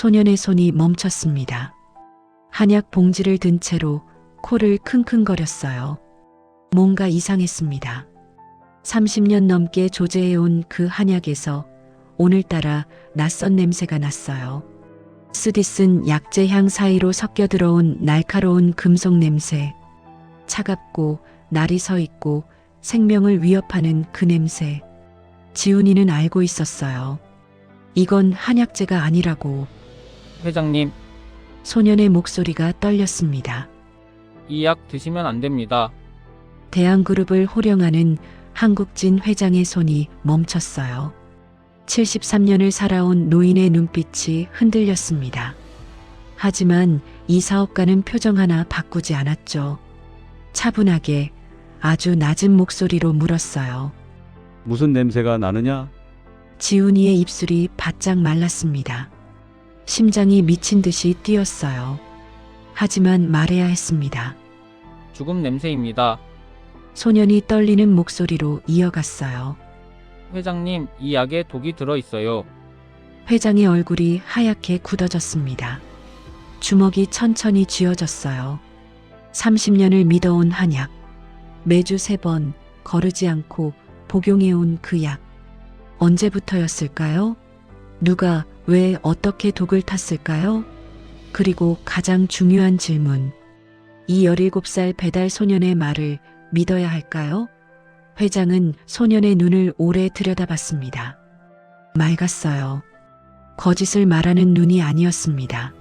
소년의 손이 멈췄습니다. 한약 봉지를 든 채로 코를 킁킁거렸어요. 뭔가 이상했습니다. 30년 넘게 조제해온 그 한약에서 오늘따라 낯선 냄새가 났어요. 쓰디 쓴 약재향 사이로 섞여 들어온 날카로운 금속 냄새. 차갑고 날이 서 있고 생명을 위협하는 그 냄새. 지훈이는 알고 있었어요. 이건 한약재가 아니라고. 회장님, 소년의 목소리가 떨렸습니다. 이 약 드시면 안 됩니다. 대한그룹을 호령하는 한국진 회장의 손이 멈췄어요. 73년을 살아온 노인의 눈빛이 흔들렸습니다. 하지만 이 사업가는 표정 하나 바꾸지 않았죠. 차분하게 아주 낮은 목소리로 물었어요. 무슨 냄새가 나느냐? 지훈이의 입술이 바짝 말랐습니다. 심장이 미친 듯이 뛰었어요. 하지만 말해야 했습니다. 죽음 냄새입니다. 소년이 떨리는 목소리로 이어갔어요. 회장님, 이 약에 독이 들어있어요. 회장의 얼굴이 하얗게 굳어졌습니다. 주먹이 천천히 쥐어졌어요. 30년을 믿어온 한약. 매주 3번 거르지 않고 복용해온 그 약. 언제부터였을까요? 누가 왜 어떻게 독을 탔을까요? 그리고 가장 중요한 질문. 이 17살 배달 소년의 말을 믿어야 할까요? 회장은 소년의 눈을 오래 들여다봤습니다. 맑았어요. 거짓을 말하는 눈이 아니었습니다.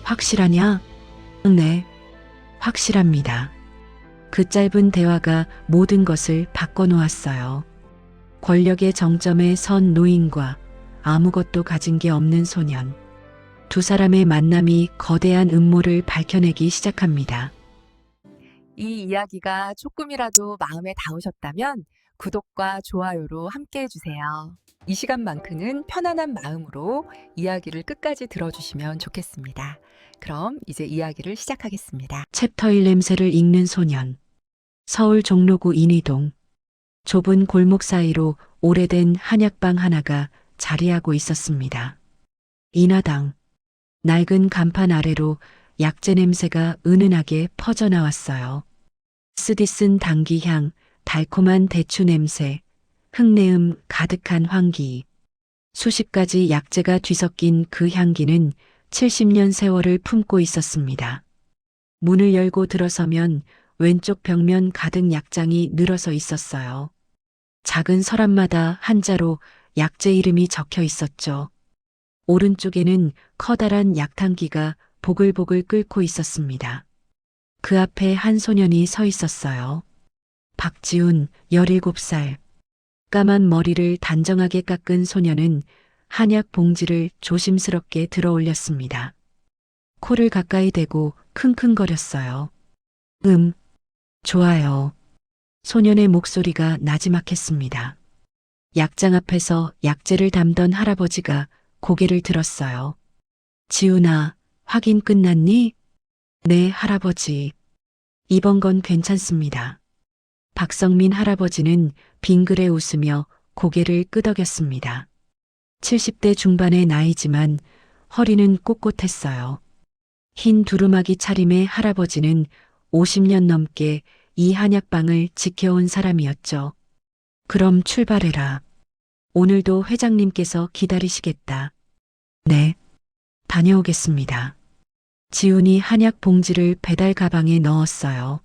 확실하냐? 네, 확실합니다. 그 짧은 대화가 모든 것을 바꿔놓았어요. 권력의 정점에 선 노인과 아무것도 가진 게 없는 소년. 두 사람의 만남이 거대한 음모를 밝혀내기 시작합니다. 이 이야기가 조금이라도 마음에 닿으셨다면 구독과 좋아요로 함께 해주세요. 이 시간만큼은 편안한 마음으로 이야기를 끝까지 들어주시면 좋겠습니다. 그럼 이제 이야기를 시작하겠습니다. 챕터 1 냄새를 읽는 소년. 서울 종로구 인위동. 좁은 골목 사이로 오래된 한약방 하나가 자리하고 있었습니다. 인화당. 낡은 간판 아래로 약재 냄새가 은은하게 퍼져나왔어요. 쓰디 쓴 당기향, 달콤한 대추 냄새, 흙내음 가득한 환기. 수십 가지 약재가 뒤섞인 그 향기는 70년 세월을 품고 있었습니다. 문을 열고 들어서면 왼쪽 벽면 가득 약장이 늘어서 있었어요. 작은 서랍마다 한자로 약재 이름이 적혀 있었죠. 오른쪽에는 커다란 약탕기가 보글보글 끓고 있었습니다. 그 앞에 한 소년이 서 있었어요. 박지훈, 17살. 까만 머리를 단정하게 깎은 소년은 한약 봉지를 조심스럽게 들어 올렸습니다. 코를 가까이 대고 킁킁거렸어요. 좋아요. 소년의 목소리가 나지막했습니다. 약장 앞에서 약재를 담던 할아버지가 고개를 들었어요. 지훈아, 확인 끝났니? 네, 할아버지. 이번 건 괜찮습니다. 박성민 할아버지는 빙그레 웃으며 고개를 끄덕였습니다. 70대 중반의 나이지만 허리는 꼿꼿했어요. 흰 두루마기 차림의 할아버지는 50년 넘게 이 한약방을 지켜온 사람이었죠. 그럼 출발해라. 오늘도 회장님께서 기다리시겠다. 네, 다녀오겠습니다. 지훈이 한약 봉지를 배달 가방에 넣었어요.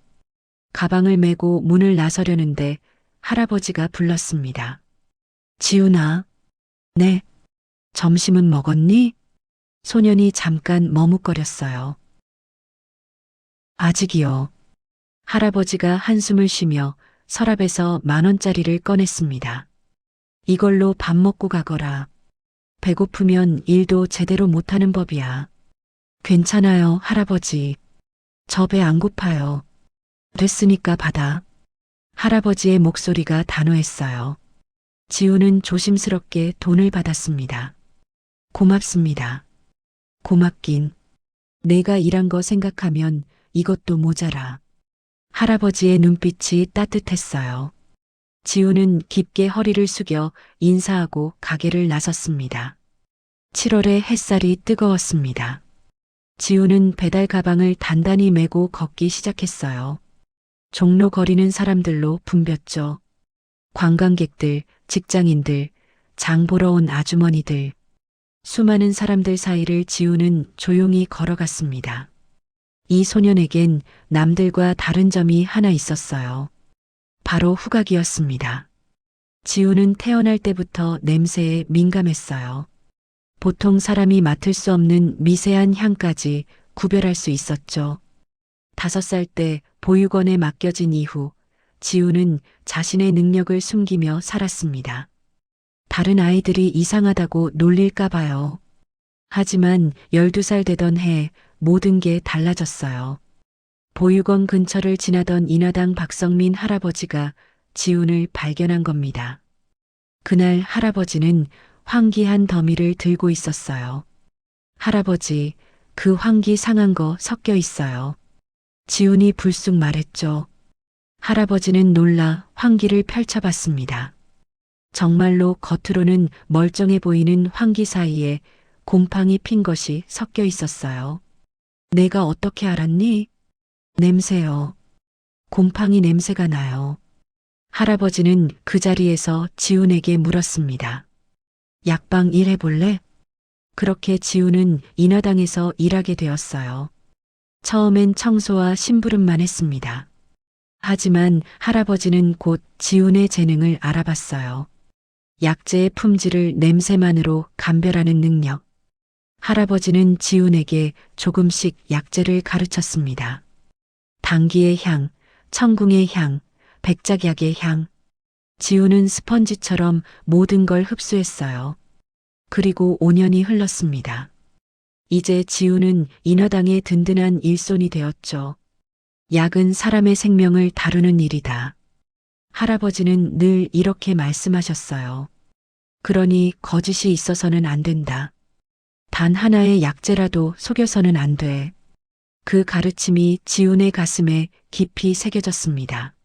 가방을 메고 문을 나서려는데 할아버지가 불렀습니다. 지훈아. 네. 점심은 먹었니? 소년이 잠깐 머뭇거렸어요. 아직이요. 할아버지가 한숨을 쉬며 서랍에서 10,000원짜리를 꺼냈습니다. 이걸로 밥 먹고 가거라. 배고프면 일도 제대로 못하는 법이야. 괜찮아요, 할아버지. 저 배 안 고파요. 됐으니까 받아. 할아버지의 목소리가 단호했어요. 지훈은 조심스럽게 돈을 받았습니다. 고맙습니다. 고맙긴. 내가 일한 거 생각하면 이것도 모자라. 할아버지의 눈빛이 따뜻했어요. 지훈은 깊게 허리를 숙여 인사하고 가게를 나섰습니다. 7월의 햇살이 뜨거웠습니다. 지우는 배달 가방을 단단히 메고 걷기 시작했어요. 종로 거리는 사람들로 붐볐죠. 관광객들, 직장인들, 장 보러 온 아주머니들. 수많은 사람들 사이를 지우는 조용히 걸어갔습니다. 이 소년에겐 남들과 다른 점이 하나 있었어요. 바로 후각이었습니다. 지우는 태어날 때부터 냄새에 민감했어요. 보통 사람이 맡을 수 없는 미세한 향까지 구별할 수 있었죠. 5살 때 보육원에 맡겨진 이후 지우는 자신의 능력을 숨기며 살았습니다. 다른 아이들이 이상하다고 놀릴까 봐요. 하지만 12살 되던 해 모든 게 달라졌어요. 보육원 근처를 지나던 인하당 박성민 할아버지가 지훈을 발견한 겁니다. 그날 할아버지는 황기한 더미를 들고 있었어요. 할아버지, 그 황기 상한 거 섞여 있어요. 지훈이 불쑥 말했죠. 할아버지는 놀라 황기를 펼쳐봤습니다. 정말로 겉으로는 멀쩡해 보이는 황기 사이에 곰팡이 핀 것이 섞여 있었어요. 내가 어떻게 알았니? 냄새요. 곰팡이 냄새가 나요. 할아버지는 그 자리에서 지훈에게 물었습니다. 약방 일 해볼래? 그렇게 지훈은 인하당에서 일하게 되었어요. 처음엔 청소와 심부름만 했습니다. 하지만 할아버지는 곧 지훈의 재능을 알아봤어요. 약재의 품질을 냄새만으로 감별하는 능력. 할아버지는 지훈에게 조금씩 약재를 가르쳤습니다. 당귀의 향, 청궁의 향, 백작약의 향. 지훈은 스펀지처럼 모든 걸 흡수했어요. 그리고 5년이 흘렀습니다. 이제 지훈은 인하당의 든든한 일손이 되었죠. 약은 사람의 생명을 다루는 일이다. 할아버지는 늘 이렇게 말씀하셨어요. 그러니 거짓이 있어서는 안 된다. 단 하나의 약재라도 속여서는 안 돼. 그 가르침이 지훈의 가슴에 깊이 새겨졌습니다.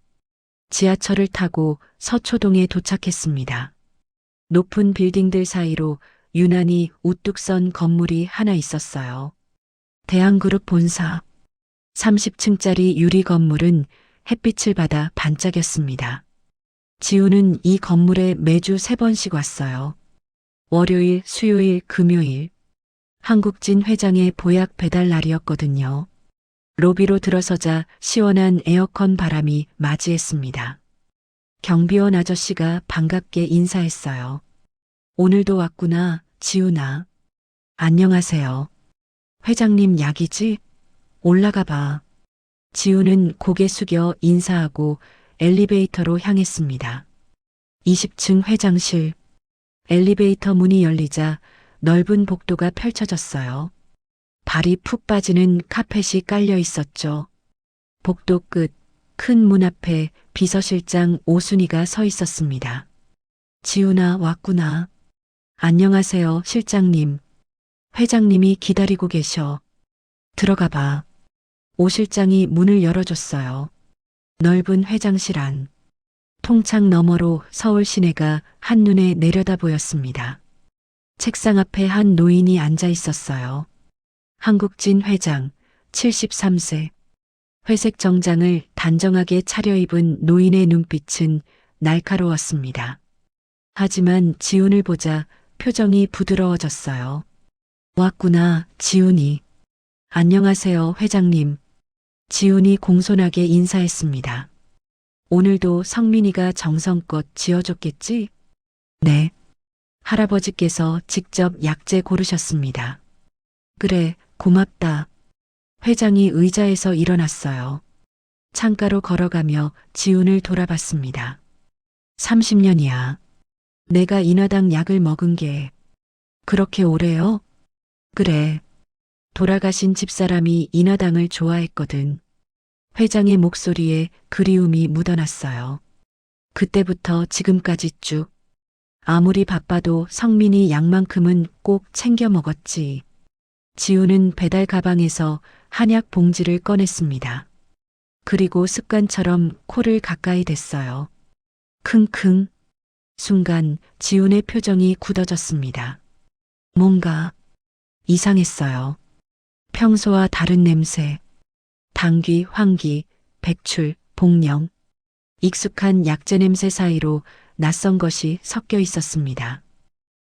지하철을 타고 서초동에 도착했습니다. 높은 빌딩들 사이로 유난히 우뚝 선 건물이 하나 있었어요. 대한그룹 본사. 30층짜리 유리 건물은 햇빛을 받아 반짝였습니다. 지훈은 이 건물에 매주 3번씩 왔어요. 월요일, 수요일, 금요일. 한국진 회장의 보약 배달 날이었거든요. 로비로 들어서자 시원한 에어컨 바람이 맞이했습니다. 경비원 아저씨가 반갑게 인사했어요. 오늘도 왔구나, 지훈아. 안녕하세요. 회장님 약이지? 올라가 봐. 지훈은 고개 숙여 인사하고 엘리베이터로 향했습니다. 20층 회장실. 엘리베이터 문이 열리자 넓은 복도가 펼쳐졌어요. 발이 푹 빠지는 카펫이 깔려 있었죠. 복도 끝, 큰 문 앞에 비서실장 오순이가 서 있었습니다. 지훈아, 왔구나. 안녕하세요, 실장님. 회장님이 기다리고 계셔. 들어가 봐. 오 실장이 문을 열어줬어요. 넓은 회장실 안. 통창 너머로 서울 시내가 한눈에 내려다 보였습니다. 책상 앞에 한 노인이 앉아 있었어요. 한국진 회장, 73세. 회색 정장을 단정하게 차려입은 노인의 눈빛은 날카로웠습니다. 하지만 지훈을 보자 표정이 부드러워졌어요. 왔구나, 지훈이. 안녕하세요, 회장님. 지훈이 공손하게 인사했습니다. 오늘도 성민이가 정성껏 지어줬겠지? 네. 할아버지께서 직접 약재 고르셨습니다. 그래, 고맙다. 회장이 의자에서 일어났어요. 창가로 걸어가며 지훈을 돌아봤습니다. 30년이야. 내가 인하당 약을 먹은 게 그렇게 오래요? 그래. 돌아가신 집사람이 인하당을 좋아했거든. 회장의 목소리에 그리움이 묻어났어요. 그때부터 지금까지 쭉. 아무리 바빠도 성민이 약만큼은 꼭 챙겨 먹었지. 지훈은 배달 가방에서 한약 봉지를 꺼냈습니다. 그리고 습관처럼 코를 가까이 댔어요. 킁킁. 순간 지훈의 표정이 굳어졌습니다. 뭔가 이상했어요. 평소와 다른 냄새, 당귀, 황기, 백출, 복령, 익숙한 약재 냄새 사이로 낯선 것이 섞여 있었습니다.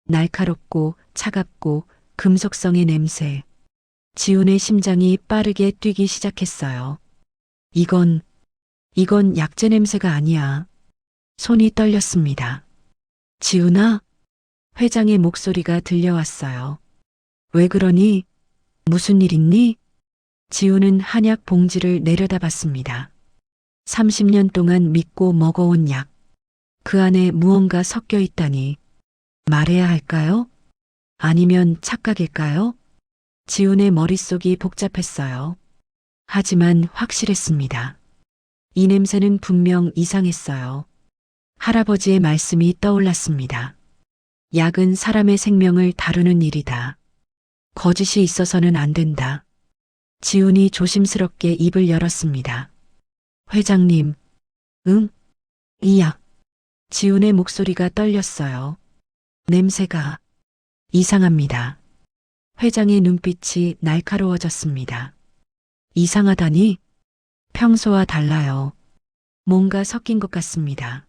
날카롭고 차갑고 금속성의 냄새. 지훈의 심장이 빠르게 뛰기 시작했어요. 이건 약재 냄새가 아니야. 손이 떨렸습니다. 지훈아? 회장의 목소리가 들려왔어요. 왜 그러니? 무슨 일 있니? 지훈은 한약 봉지를 내려다봤습니다. 30년 동안 믿고 먹어온 약. 그 안에 무언가 섞여 있다니. 말해야 할까요? 아니면 착각일까요? 지훈의 머릿속이 복잡했어요. 하지만 확실했습니다. 이 냄새는 분명 이상했어요. 할아버지의 말씀이 떠올랐습니다. 약은 사람의 생명을 다루는 일이다. 거짓이 있어서는 안 된다. 지훈이 조심스럽게 입을 열었습니다. 회장님, 응? 이 약. 지훈의 목소리가 떨렸어요. 냄새가 이상합니다. 회장의 눈빛이 날카로워졌습니다. 이상하다니? 평소와 달라요. 뭔가 섞인 것 같습니다.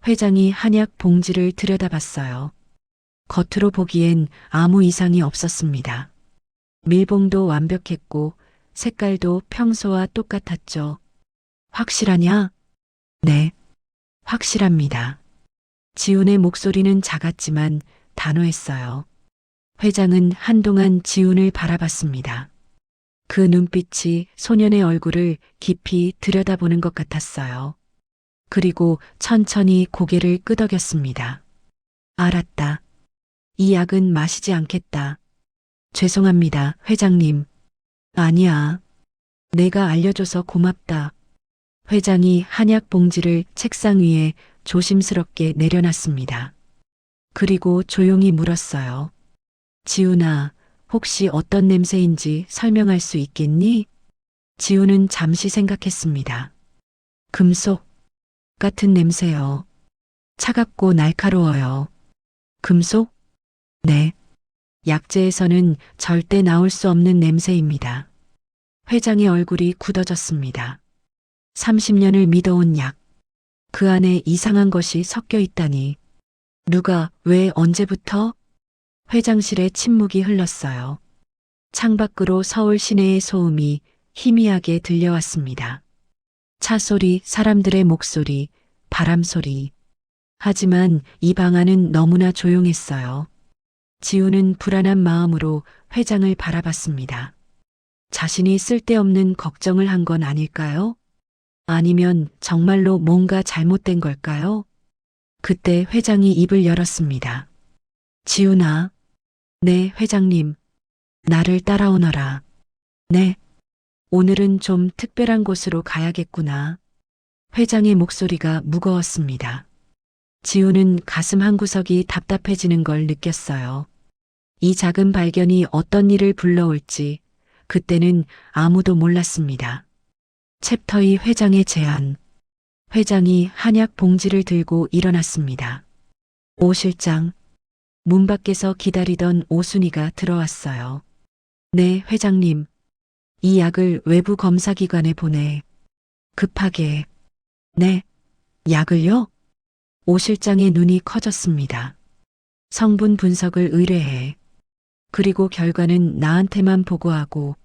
회장이 한약 봉지를 들여다봤어요. 겉으로 보기엔 아무 이상이 없었습니다. 밀봉도 완벽했고 색깔도 평소와 똑같았죠. 확실하냐? 네, 확실합니다. 지훈의 목소리는 작았지만 단호했어요. 회장은 한동안 지훈을 바라봤습니다. 그 눈빛이 소년의 얼굴을 깊이 들여다보는 것 같았어요. 그리고 천천히 고개를 끄덕였습니다. 알았다. 이 약은 마시지 않겠다. 죄송합니다, 회장님. 아니야. 내가 알려줘서 고맙다. 회장이 한약 봉지를 책상 위에 조심스럽게 내려놨습니다. 그리고 조용히 물었어요. 지훈아, 혹시 어떤 냄새인지 설명할 수 있겠니? 지훈은 잠시 생각했습니다. 금속 같은 냄새요. 차갑고 날카로워요. 금속? 네. 약재에서는 절대 나올 수 없는 냄새입니다. 회장의 얼굴이 굳어졌습니다. 30년을 믿어온 약. 그 안에 이상한 것이 섞여 있다니. 누가, 왜, 언제부터? 회장실에 침묵이 흘렀어요. 창밖으로 서울 시내의 소음이 희미하게 들려왔습니다. 차 소리, 사람들의 목소리, 바람 소리. 하지만 이 방 안은 너무나 조용했어요. 지훈은 불안한 마음으로 회장을 바라봤습니다. 자신이 쓸데없는 걱정을 한 건 아닐까요? 아니면 정말로 뭔가 잘못된 걸까요? 그때 회장이 입을 열었습니다. 지훈아. 네, 회장님. 나를 따라오너라. 네. 오늘은 좀 특별한 곳으로 가야겠구나. 회장의 목소리가 무거웠습니다. 지훈은 가슴 한구석이 답답해지는 걸 느꼈어요. 이 작은 발견이 어떤 일을 불러올지 그때는 아무도 몰랐습니다. 챕터 2 회장의 제안. 회장이 한약 봉지를 들고 일어났습니다. 오 실장. 문 밖에서 기다리던 오순이가 들어왔어요. 네, 회장님. 이 약을 외부 검사기관에 보내. 급하게. 네. 약을요? 오 실장의 눈이 커졌습니다. 성분 분석을 의뢰해. 그리고 결과는 나한테만 보고하고.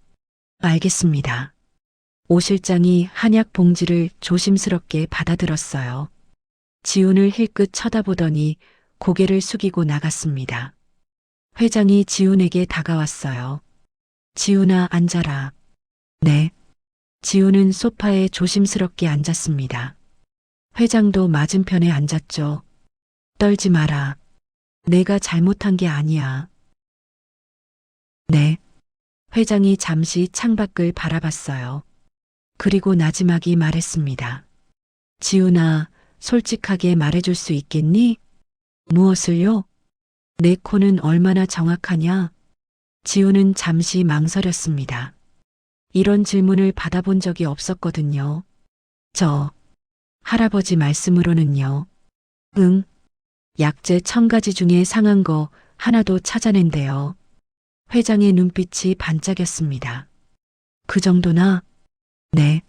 알겠습니다. 오 실장이 한약 봉지를 조심스럽게 받아들었어요. 지훈을 힐끗 쳐다보더니 고개를 숙이고 나갔습니다. 회장이 지훈에게 다가왔어요. 지훈아, 앉아라. 네. 지훈은 소파에 조심스럽게 앉았습니다. 회장도 맞은편에 앉았죠. 떨지 마라. 내가 잘못한 게 아니야. 네. 회장이 잠시 창밖을 바라봤어요. 그리고 나지막이 말했습니다. 지훈아, 솔직하게 말해줄 수 있겠니? 무엇을요? 내 코는 얼마나 정확하냐? 지훈은 잠시 망설였습니다. 이런 질문을 받아본 적이 없었거든요. 할아버지 말씀으로는요. 응. 약재 1000가지 중에 상한 거 하나도 찾아낸대요. 회장의 눈빛이 반짝였습니다. 그 정도나? 네.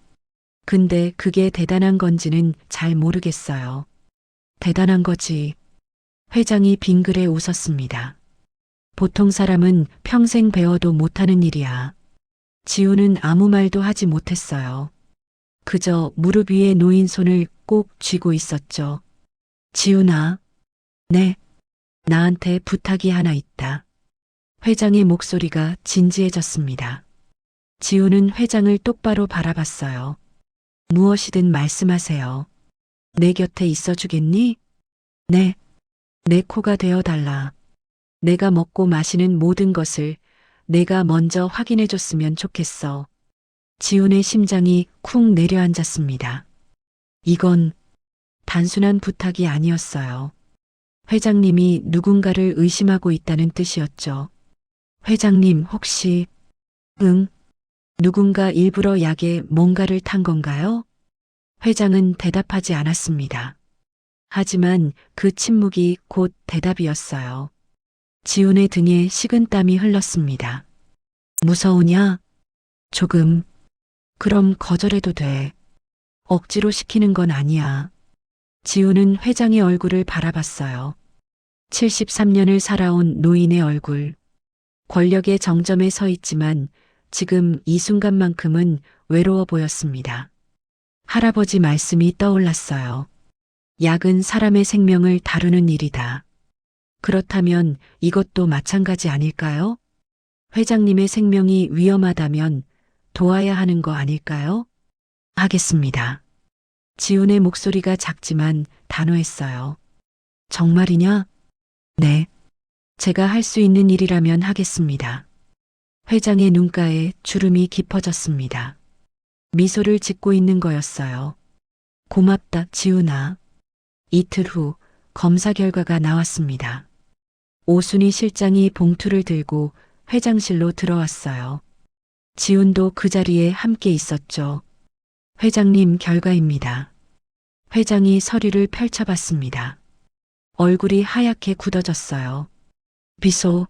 근데 그게 대단한 건지는 잘 모르겠어요. 대단한 거지. 회장이 빙그레 웃었습니다. 보통 사람은 평생 배워도 못하는 일이야. 지우는 아무 말도 하지 못했어요. 그저 무릎 위에 놓인 손을 꼭 쥐고 있었죠. 지우나. 네. 나한테 부탁이 하나 있다. 회장의 목소리가 진지해졌습니다. 지우는 회장을 똑바로 바라봤어요. 무엇이든 말씀하세요. 내 곁에 있어 주겠니? 네. 내 코가 되어 달라. 내가 먹고 마시는 모든 것을 내가 먼저 확인해 줬으면 좋겠어. 지훈의 심장이 쿵 내려앉았습니다. 이건 단순한 부탁이 아니었어요. 회장님이 누군가를 의심하고 있다는 뜻이었죠. 회장님 혹시 응? 누군가 일부러 약에 뭔가를 탄 건가요? 회장은 대답하지 않았습니다. 하지만 그 침묵이 곧 대답이었어요. 지훈의 등에 식은땀이 흘렀습니다. 무서우냐? 조금. 그럼 거절해도 돼. 억지로 시키는 건 아니야. 지훈은 회장의 얼굴을 바라봤어요. 73년을 살아온 노인의 얼굴. 권력의 정점에 서 있지만 지금 이 순간만큼은 외로워 보였습니다. 할아버지 말씀이 떠올랐어요. 약은 사람의 생명을 다루는 일이다. 그렇다면 이것도 마찬가지 아닐까요? 회장님의 생명이 위험하다면 도와야 하는 거 아닐까요? 하겠습니다. 지훈의 목소리가 작지만 단호했어요. 정말이냐? 네. 제가 할 수 있는 일이라면 하겠습니다. 회장의 눈가에 주름이 깊어졌습니다. 미소를 짓고 있는 거였어요. 고맙다, 지훈아. 이틀 후 검사 결과가 나왔습니다. 오순희 실장이 봉투를 들고 회장실로 들어왔어요. 지훈도 그 자리에 함께 있었죠. 회장님 결과입니다. 회장이 서류를 펼쳐봤습니다. 얼굴이 하얗게 굳어졌어요. 비소.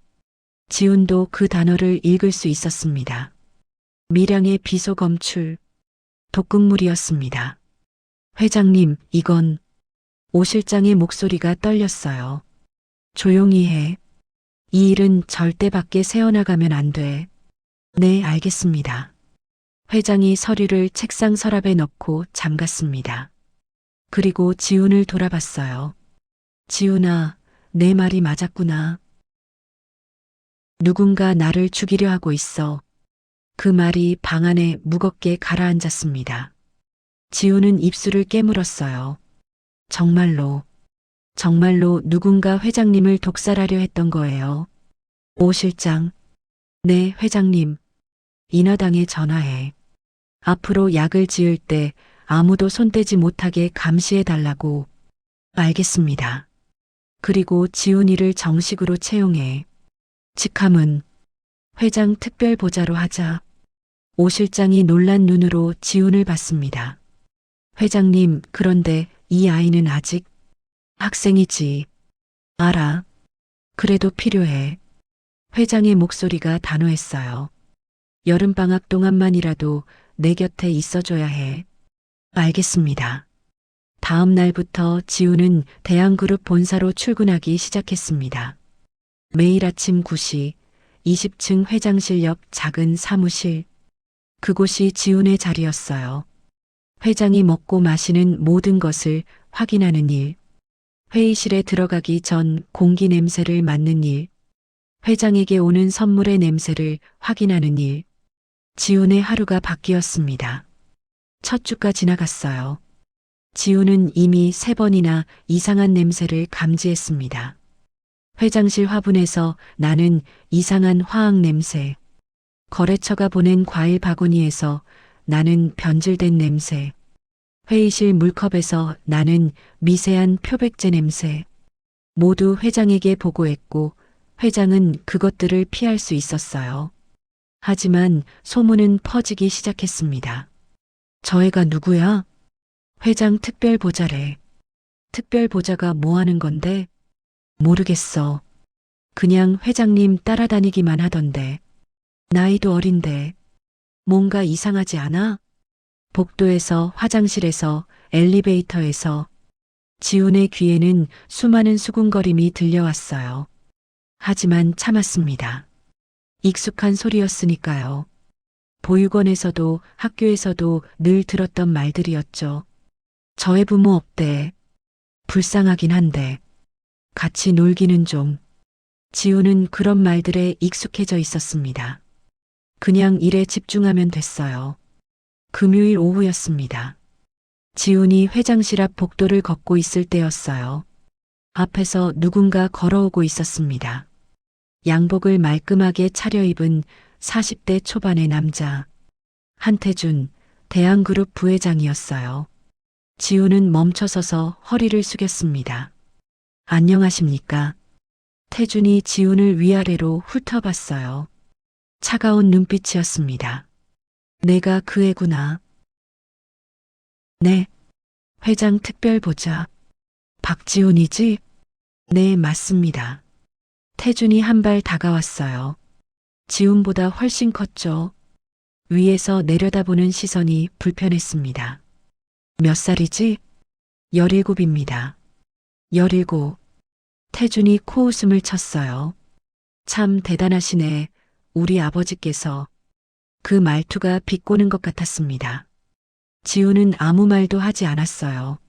지훈도 그 단어를 읽을 수 있었습니다. 미량의 비소 검출. 독극물이었습니다. 회장님, 이건 오 실장의 목소리가 떨렸어요. 조용히 해. 이 일은 절대 밖에 새어나가면 안 돼. 네, 알겠습니다. 회장이 서류를 책상 서랍에 넣고 잠갔습니다. 그리고 지훈을 돌아봤어요. 지훈아, 내 말이 맞았구나. 누군가 나를 죽이려 하고 있어. 그 말이 방 안에 무겁게 가라앉았습니다. 지훈은 입술을 깨물었어요. 정말로 누군가 회장님을 독살하려 했던 거예요. 오 실장. 네, 회장님. 인화당에 전화해. 앞으로 약을 지을 때 아무도 손대지 못하게 감시해 달라고. 알겠습니다. 그리고 지훈이를 정식으로 채용해. 직함은 회장 특별보좌로 하자. 오 실장이 놀란 눈으로 지훈을 봤습니다. 회장님, 그런데 이 아이는 아직 학생이지. 알아. 그래도 필요해. 회장의 목소리가 단호했어요. 여름방학 동안만이라도 내 곁에 있어줘야 해. 알겠습니다. 다음 날부터 지훈은 대한그룹 본사로 출근하기 시작했습니다. 매일 아침 9시 20층 회장실 옆 작은 사무실. 그곳이 지훈의 자리였어요. 회장이 먹고 마시는 모든 것을 확인하는 일. 회의실에 들어가기 전 공기 냄새를 맡는 일. 회장에게 오는 선물의 냄새를 확인하는 일. 지훈의 하루가 바뀌었습니다. 첫 주가 지나갔어요. 지훈은 이미 3번이나 이상한 냄새를 감지했습니다. 회장실 화분에서 나는 이상한 화학 냄새. 거래처가 보낸 과일 바구니에서 나는 변질된 냄새. 회의실 물컵에서 나는 미세한 표백제 냄새. 모두 회장에게 보고했고 회장은 그것들을 피할 수 있었어요. 하지만 소문은 퍼지기 시작했습니다. 저 애가 누구야? 회장 특별보좌래. 특별보좌가 뭐 하는 건데? 모르겠어. 그냥 회장님 따라다니기만 하던데. 나이도 어린데. 뭔가 이상하지 않아? 복도에서, 화장실에서, 엘리베이터에서 지훈의 귀에는 수많은 수군거림이 들려왔어요. 하지만 참았습니다. 익숙한 소리였으니까요. 보육원에서도 학교에서도 늘 들었던 말들이었죠. 저의 부모 없대. 불쌍하긴 한데. 같이 놀기는 좀. 지훈은 그런 말들에 익숙해져 있었습니다. 그냥 일에 집중하면 됐어요. 금요일 오후였습니다. 지훈이 회장실 앞 복도를 걷고 있을 때였어요. 앞에서 누군가 걸어오고 있었습니다. 양복을 말끔하게 차려입은 40대 초반의 남자. 한태준, 대한그룹 부회장이었어요. 지훈은 멈춰서서 허리를 숙였습니다. 안녕하십니까? 태준이 지훈을 위아래로 훑어봤어요. 차가운 눈빛이었습니다. 내가 그 애구나. 네. 회장 특별보좌. 박지훈이지? 네, 맞습니다. 태준이 한 발 다가왔어요. 지훈보다 훨씬 컸죠. 위에서 내려다보는 시선이 불편했습니다. 몇 살이지? 17입니다. 17. 태준이 코웃음을 쳤어요. 참 대단하시네. 우리 아버지께서. 그 말투가 비꼬는 것 같았습니다. 지훈은 아무 말도 하지 않았어요.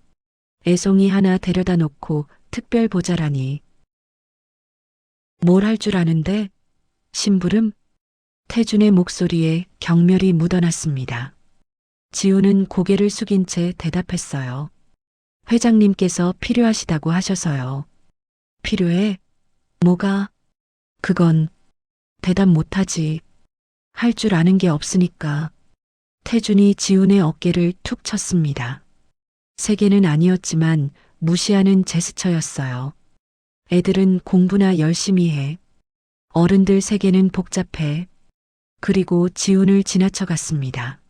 애송이 하나 데려다 놓고 특별 보좌라니. 뭘 할 줄 아는데? 심부름? 태준의 목소리에 경멸이 묻어났습니다. 지훈은 고개를 숙인 채 대답했어요. 회장님께서 필요하시다고 하셔서요. 필요해? 뭐가? 그건 대답 못하지. 할 줄 아는 게 없으니까. 태준이 지훈의 어깨를 툭 쳤습니다. 세게는 아니었지만 무시하는 제스처였어요. 애들은 공부나 열심히 해. 어른들 세계는 복잡해. 그리고 지훈을 지나쳐갔습니다.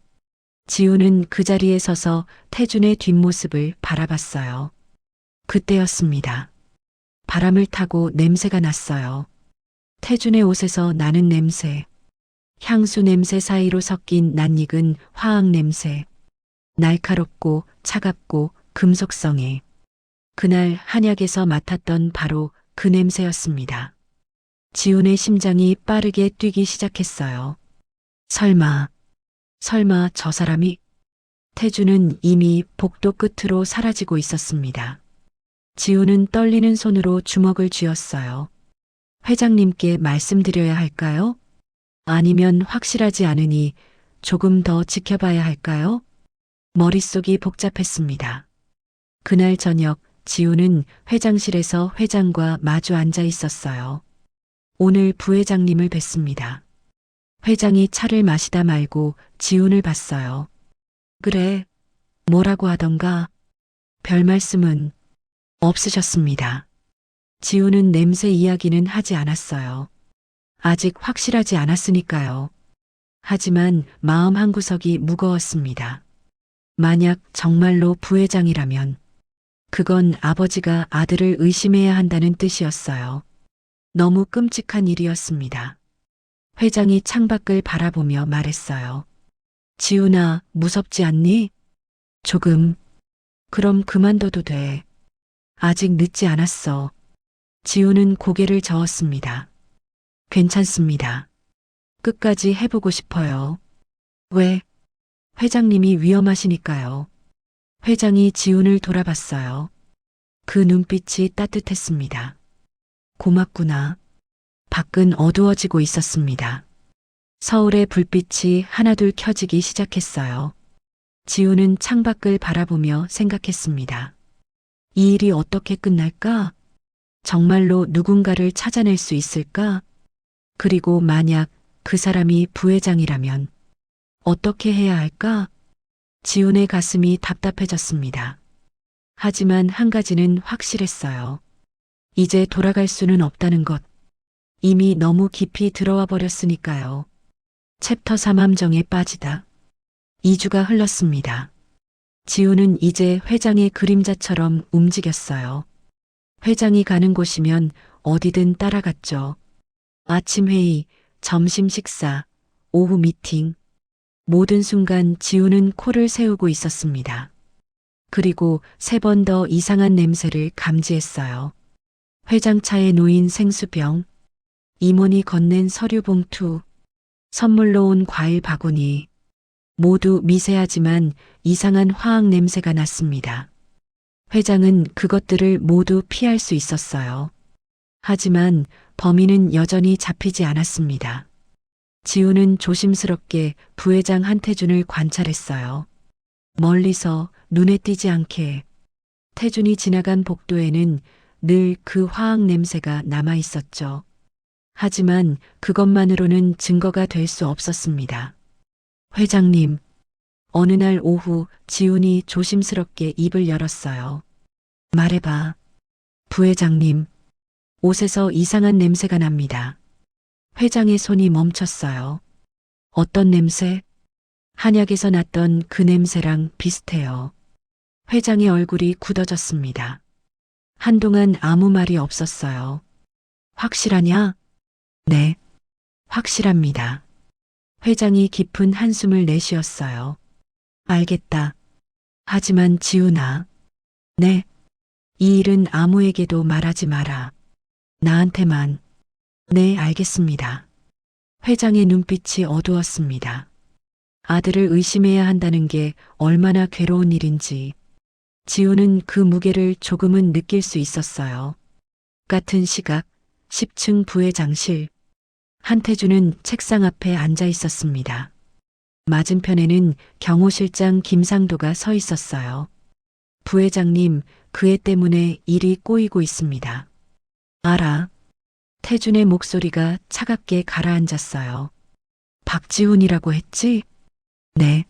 지훈은 그 자리에 서서 태준의 뒷모습을 바라봤어요. 그때였습니다. 바람을 타고 냄새가 났어요. 태준의 옷에서 나는 냄새. 향수 냄새 사이로 섞인 낯익은 화학 냄새. 날카롭고 차갑고 금속성에. 그날 한약에서 맡았던 바로 그 냄새였습니다. 지훈의 심장이 빠르게 뛰기 시작했어요. 설마 저 사람이? 태준은 이미 복도 끝으로 사라지고 있었습니다. 지훈은 떨리는 손으로 주먹을 쥐었어요. 회장님께 말씀드려야 할까요? 아니면 확실하지 않으니 조금 더 지켜봐야 할까요? 머릿속이 복잡했습니다. 그날 저녁 지훈은 회장실에서 회장과 마주 앉아 있었어요. 오늘 부회장님을 뵀습니다. 회장이 차를 마시다 말고 지훈을 봤어요. 그래, 뭐라고 하던가? 별 말씀은 없으셨습니다. 지훈은 냄새 이야기는 하지 않았어요. 아직 확실하지 않았으니까요. 하지만 마음 한구석이 무거웠습니다. 만약 정말로 부회장이라면 그건 아버지가 아들을 의심해야 한다는 뜻이었어요. 너무 끔찍한 일이었습니다. 회장이 창밖을 바라보며 말했어요. 지훈아, 무섭지 않니? 조금. 그럼 그만둬도 돼. 아직 늦지 않았어. 지훈은 고개를 저었습니다. 괜찮습니다. 끝까지 해보고 싶어요. 왜? 회장님이 위험하시니까요. 회장이 지훈을 돌아봤어요. 그 눈빛이 따뜻했습니다. 고맙구나. 밖은 어두워지고 있었습니다. 서울의 불빛이 하나둘 켜지기 시작했어요. 지훈은 창밖을 바라보며 생각했습니다. 이 일이 어떻게 끝날까? 정말로 누군가를 찾아낼 수 있을까? 그리고 만약 그 사람이 부회장이라면 어떻게 해야 할까? 지훈의 가슴이 답답해졌습니다. 하지만 한 가지는 확실했어요. 이제 돌아갈 수는 없다는 것. 이미 너무 깊이 들어와 버렸으니까요. 챕터 3 함정에 빠지다. 2주가 흘렀습니다. 지훈은 이제 회장의 그림자처럼 움직였어요. 회장이 가는 곳이면 어디든 따라갔죠. 아침 회의, 점심 식사, 오후 미팅. 모든 순간 지우는 코를 세우고 있었습니다. 그리고 3번 더 이상한 냄새를 감지했어요. 회장차에 놓인 생수병, 임원이 건넨 서류 봉투, 선물로 온 과일 바구니. 모두 미세하지만 이상한 화학 냄새가 났습니다. 회장은 그것들을 모두 피할 수 있었어요. 하지만 범인은 여전히 잡히지 않았습니다. 지우는 조심스럽게 부회장 한태준을 관찰했어요. 멀리서 눈에 띄지 않게. 태준이 지나간 복도에는 늘 그 화학 냄새가 남아 있었죠. 하지만 그것만으로는 증거가 될 수 없었습니다. 회장님, 어느 날 오후 지훈이 조심스럽게 입을 열었어요. 말해봐. 부회장님, 옷에서 이상한 냄새가 납니다. 회장의 손이 멈췄어요. 어떤 냄새? 한약에서 났던 그 냄새랑 비슷해요. 회장의 얼굴이 굳어졌습니다. 한동안 아무 말이 없었어요. 확실하냐? 네, 확실합니다. 회장이 깊은 한숨을 내쉬었어요. 알겠다. 하지만 지훈아. 네. 이 일은 아무에게도 말하지 마라. 나한테만. 네, 알겠습니다. 회장의 눈빛이 어두웠습니다. 아들을 의심해야 한다는 게 얼마나 괴로운 일인지 지훈은 그 무게를 조금은 느낄 수 있었어요. 같은 시각 10층 부회장실. 한태준은 책상 앞에 앉아 있었습니다. 맞은편에는 경호실장 김상도가 서 있었어요. 부회장님, 그 애 때문에 일이 꼬이고 있습니다. 알아. 태준의 목소리가 차갑게 가라앉았어요. 박지훈이라고 했지? 네.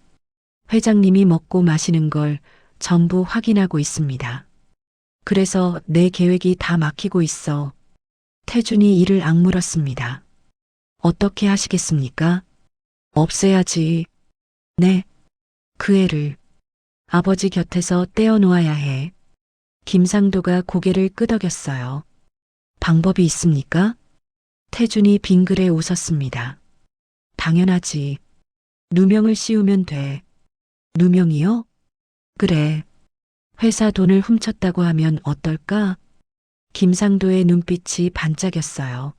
회장님이 먹고 마시는 걸 전부 확인하고 있습니다. 그래서 내 계획이 다 막히고 있어. 태준이 이를 악물었습니다. 어떻게 하시겠습니까? 없애야지. 네. 그 애를 아버지 곁에서 떼어놓아야 해. 김상도가 고개를 끄덕였어요. 방법이 있습니까? 태준이 빙그레 웃었습니다. 당연하지. 누명을 씌우면 돼. 누명이요? 그래. 회사 돈을 훔쳤다고 하면 어떨까? 김상도의 눈빛이 반짝였어요.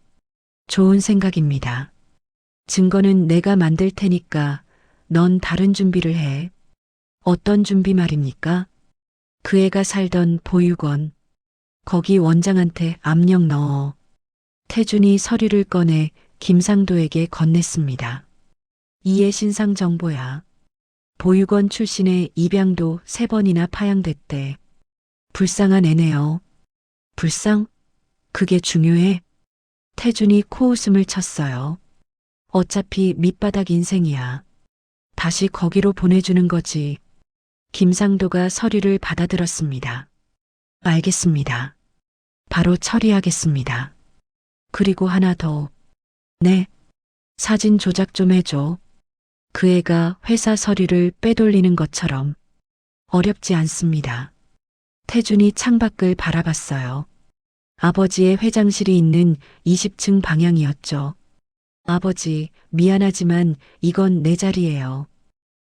좋은 생각입니다. 증거는 내가 만들 테니까 넌 다른 준비를 해. 어떤 준비 말입니까? 그 애가 살던 보육원. 거기 원장한테 압력 넣어. 태준이 서류를 꺼내 김상도에게 건넸습니다. 이해 신상 정보야. 보육원 출신의 입양도 3번이나 파양됐대. 불쌍한 애네요. 불쌍? 그게 중요해? 태준이 코웃음을 쳤어요. 어차피 밑바닥 인생이야. 다시 거기로 보내주는 거지. 김상도가 서류를 받아들었습니다. 알겠습니다. 바로 처리하겠습니다. 그리고 하나 더. 네. 사진 조작 좀 해줘. 그 애가 회사 서류를 빼돌리는 것처럼. 어렵지 않습니다. 태준이 창밖을 바라봤어요. 아버지의 회장실이 있는 20층 방향이었죠. 아버지, 미안하지만 이건 내 자리예요.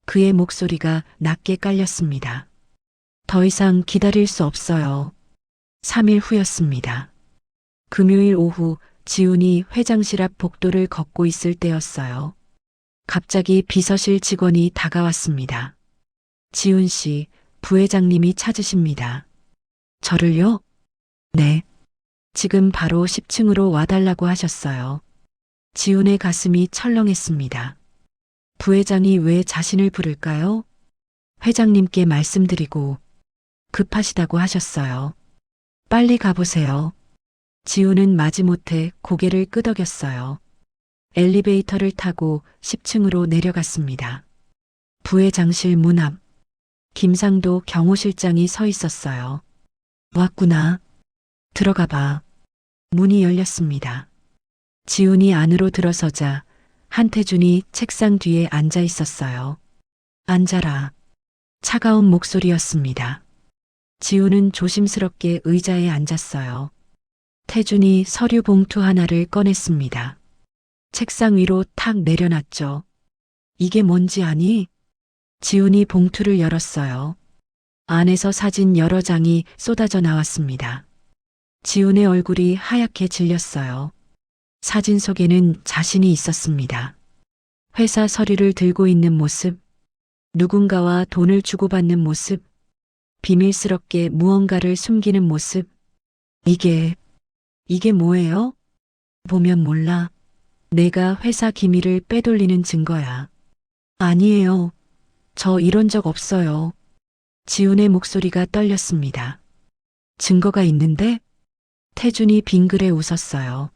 그의 목소리가 낮게 깔렸습니다. 더 이상 기다릴 수 없어요. 3일 후였습니다. 금요일 오후 지훈이 회장실 앞 복도를 걷고 있을 때였어요. 갑자기 비서실 직원이 다가왔습니다. 지훈 씨, 부회장님이 찾으십니다. 저를요? 네. 지금 바로 10층으로 와달라고 하셨어요. 지훈의 가슴이 철렁했습니다. 부회장이 왜 자신을 부를까요? 회장님께 말씀드리고 급하시다고 하셨어요. 빨리 가보세요. 지훈은 마지못해 고개를 끄덕였어요. 엘리베이터를 타고 10층으로 내려갔습니다. 부회장실 문 앞. 김상도 경호실장이 서 있었어요. 왔구나. 들어가 봐. 문이 열렸습니다. 지훈이 안으로 들어서자 한태준이 책상 뒤에 앉아 있었어요. 앉아라. 차가운 목소리였습니다. 지훈은 조심스럽게 의자에 앉았어요. 태준이 서류 봉투 하나를 꺼냈습니다. 책상 위로 탁 내려놨죠. 이게 뭔지 아니? 지훈이 봉투를 열었어요. 안에서 사진 여러 장이 쏟아져 나왔습니다. 지훈의 얼굴이 하얗게 질렸어요. 사진 속에는 자신이 있었습니다. 회사 서류를 들고 있는 모습, 누군가와 돈을 주고받는 모습, 비밀스럽게 무언가를 숨기는 모습. 이게 뭐예요? 보면 몰라. 내가 회사 기밀을 빼돌리는 증거야. 아니에요. 저 이런 적 없어요. 지훈의 목소리가 떨렸습니다. 증거가 있는데? 태준이 빙그레 웃었어요.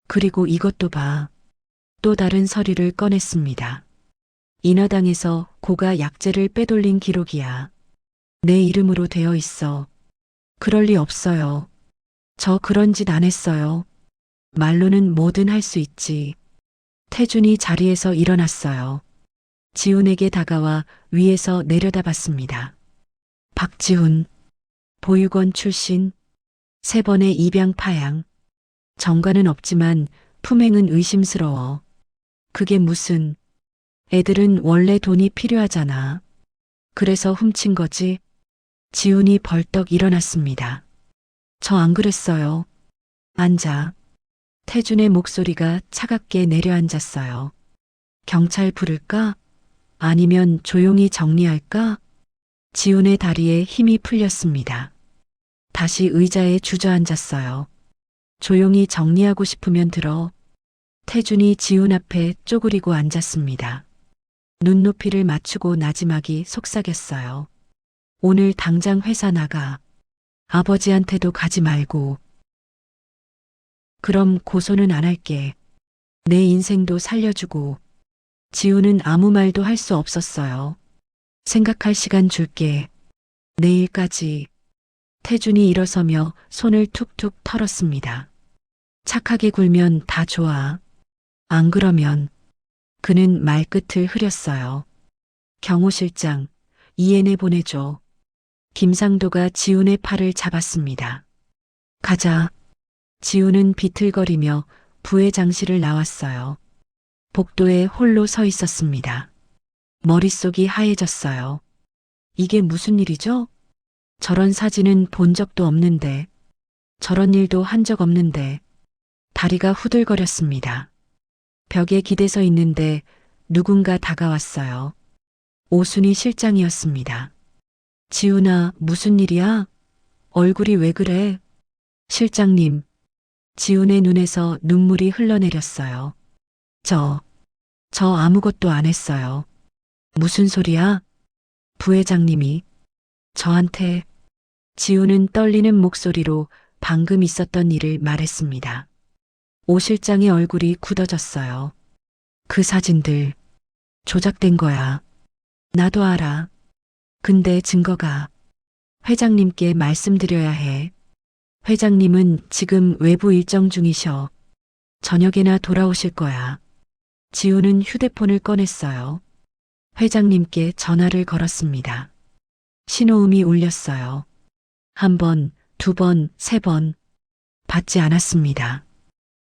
그리고 이것도 봐. 또 다른 서류를 꺼냈습니다. 인화당에서 고가 약재를 빼돌린 기록이야. 내 이름으로 되어 있어. 그럴 리 없어요. 저 그런 짓 안 했어요. 말로는 뭐든 할 수 있지. 태준이 자리에서 일어났어요. 지훈에게 다가와 위에서 내려다봤습니다. 박지훈, 보육원 출신, 3번의 입양 파양. 정과는 없지만 품행은 의심스러워. 그게 무슨, 애들은 원래 돈이 필요하잖아. 그래서 훔친 거지. 지훈이 벌떡 일어났습니다. 저 안 그랬어요. 앉아. 태준의 목소리가 차갑게 내려앉았어요. 경찰 부를까? 아니면 조용히 정리할까? 지훈의 다리에 힘이 풀렸습니다. 다시 의자에 주저앉았어요. 조용히 정리하고 싶으면 들어. 태준이 지훈 앞에 쪼그리고 앉았습니다. 눈높이를 맞추고 나지막이 속삭였어요. 오늘 당장 회사 나가. 아버지한테도 가지 말고. 그럼 고소는 안 할게. 내 인생도 살려주고. 지훈은 아무 말도 할 수 없었어요. 생각할 시간 줄게. 내일까지. 태준이 일어서며 손을 툭툭 털었습니다. 착하게 굴면 다 좋아. 안 그러면. 그는 말끝을 흐렸어요. 경호 실장, 이엔에 보내줘. 김상도가 지훈의 팔을 잡았습니다. 가자. 지훈은 비틀거리며 부회장실을 나왔어요. 복도에 홀로 서 있었습니다. 머릿속이 하얘졌어요. 이게 무슨 일이죠? 저런 사진은 본 적도 없는데, 저런 일도 한 적 없는데, 다리가 후들거렸습니다. 벽에 기대서 있는데 누군가 다가왔어요. 오순희 실장이었습니다. 지훈아, 무슨 일이야? 얼굴이 왜 그래? 실장님. 지훈의 눈에서 눈물이 흘러내렸어요. 저 아무것도 안 했어요. 무슨 소리야? 부회장님이 저한테. 지훈은 떨리는 목소리로 방금 있었던 일을 말했습니다. 오 실장의 얼굴이 굳어졌어요. 그 사진들 조작된 거야. 나도 알아. 근데 증거가. 회장님께 말씀드려야 해. 회장님은 지금 외부 일정 중이셔. 저녁에나 돌아오실 거야. 지훈은 휴대폰을 꺼냈어요. 회장님께 전화를 걸었습니다. 신호음이 울렸어요. 1번, 2번, 3번. 받지 않았습니다.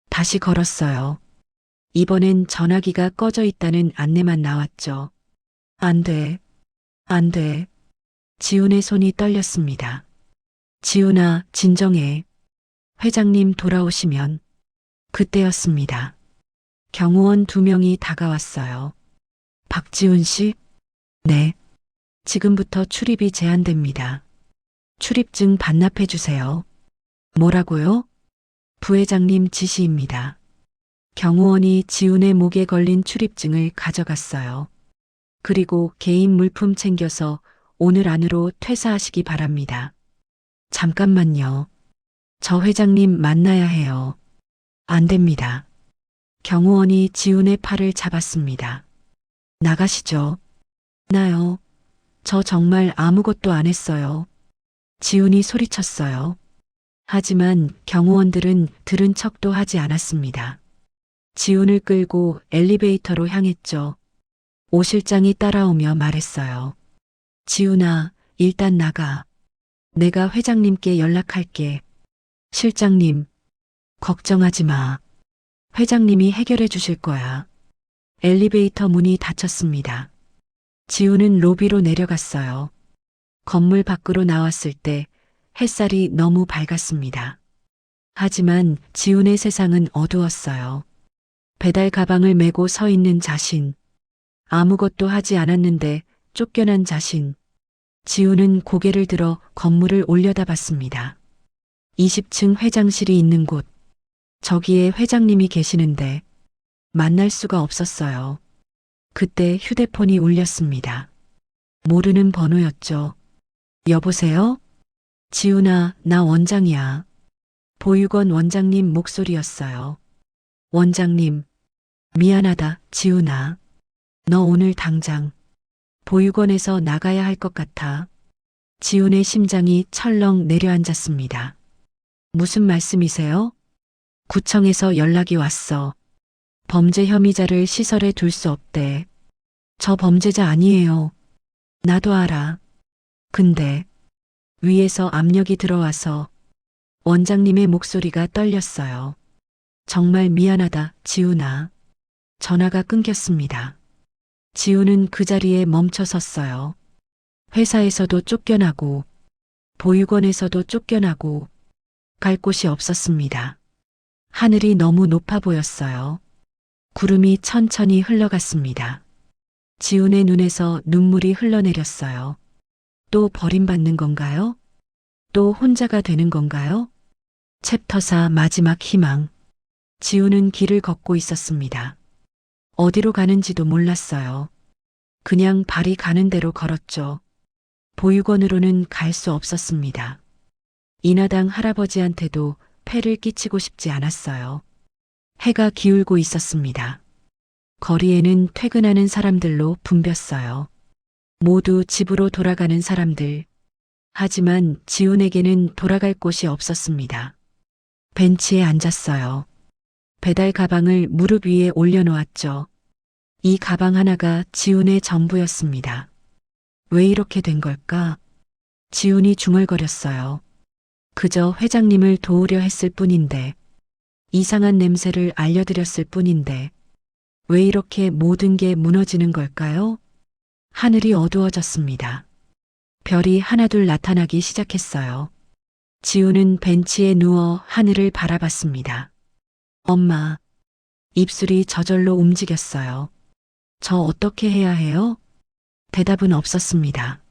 다시 걸었어요. 이번엔 전화기가 꺼져 있다는 안내만 나왔죠. 안 돼. 안 돼. 지훈의 손이 떨렸습니다. 지훈아, 진정해. 회장님 돌아오시면. 그때였습니다. 경호원 2명이 다가왔어요. 박지훈 씨? 네. 지금부터 출입이 제한됩니다. 출입증 반납해 주세요. 뭐라고요? 부회장님 지시입니다. 경호원이 지훈의 목에 걸린 출입증을 가져갔어요. 그리고 개인 물품 챙겨서 오늘 안으로 퇴사하시기 바랍니다. 잠깐만요. 저 회장님 만나야 해요. 안 됩니다. 경호원이 지훈의 팔을 잡았습니다. 나가시죠. 나요. 저 정말 아무것도 안 했어요. 지훈이 소리쳤어요. 하지만 경호원들은 들은 척도 하지 않았습니다. 지훈을 끌고 엘리베이터로 향했죠. 오 실장이 따라오며 말했어요. 지훈아, 일단 나가. 내가 회장님께 연락할게. 실장님, 걱정하지 마. 회장님이 해결해 주실 거야. 엘리베이터 문이 닫혔습니다. 지우는 로비로 내려갔어요. 건물 밖으로 나왔을 때 햇살이 너무 밝았습니다. 하지만 지훈의 세상은 어두웠어요. 배달 가방을 메고 서 있는 자신. 아무것도 하지 않았는데 쫓겨난 자신. 지훈은 고개를 들어 건물을 올려다봤습니다. 20층 회장실이 있는 곳. 저기에 회장님이 계시는데 만날 수가 없었어요. 그때 휴대폰이 울렸습니다. 모르는 번호였죠. 여보세요? 지훈아, 나 원장이야. 보육원 원장님 목소리였어요. 원장님, 미안하다, 지훈아. 너 오늘 당장 보육원에서 나가야 할 것 같아. 지훈의 심장이 철렁 내려앉았습니다. 무슨 말씀이세요? 구청에서 연락이 왔어. 범죄 혐의자를 시설에 둘 수 없대. 저 범죄자 아니에요. 나도 알아. 근데 위에서 압력이 들어와서 원장님의 목소리가 떨렸어요. 정말 미안하다, 지훈아. 전화가 끊겼습니다. 지훈은 그 자리에 멈춰 섰어요. 회사에서도 쫓겨나고 보육원에서도 쫓겨나고 갈 곳이 없었습니다. 하늘이 너무 높아 보였어요. 구름이 천천히 흘러갔습니다. 지훈의 눈에서 눈물이 흘러내렸어요. 또 버림받는 건가요? 또 혼자가 되는 건가요? 챕터 4 마지막 희망. 지훈은 길을 걷고 있었습니다. 어디로 가는지도 몰랐어요. 그냥 발이 가는 대로 걸었죠. 보육원으로는 갈 수 없었습니다. 인하당 할아버지한테도 폐를 끼치고 싶지 않았어요. 해가 기울고 있었습니다. 거리에는 퇴근하는 사람들로 붐볐어요. 모두 집으로 돌아가는 사람들. 하지만 지훈에게는 돌아갈 곳이 없었습니다. 벤치에 앉았어요. 배달 가방을 무릎 위에 올려놓았죠. 이 가방 하나가 지훈의 전부였습니다. 왜 이렇게 된 걸까? 지훈이 중얼거렸어요. 그저 회장님을 도우려 했을 뿐인데, 이상한 냄새를 알려드렸을 뿐인데, 왜 이렇게 모든 게 무너지는 걸까요? 하늘이 어두워졌습니다. 별이 하나둘 나타나기 시작했어요. 지훈은 벤치에 누워 하늘을 바라봤습니다. 엄마. 입술이 저절로 움직였어요. 저 어떻게 해야 해요? 대답은 없었습니다.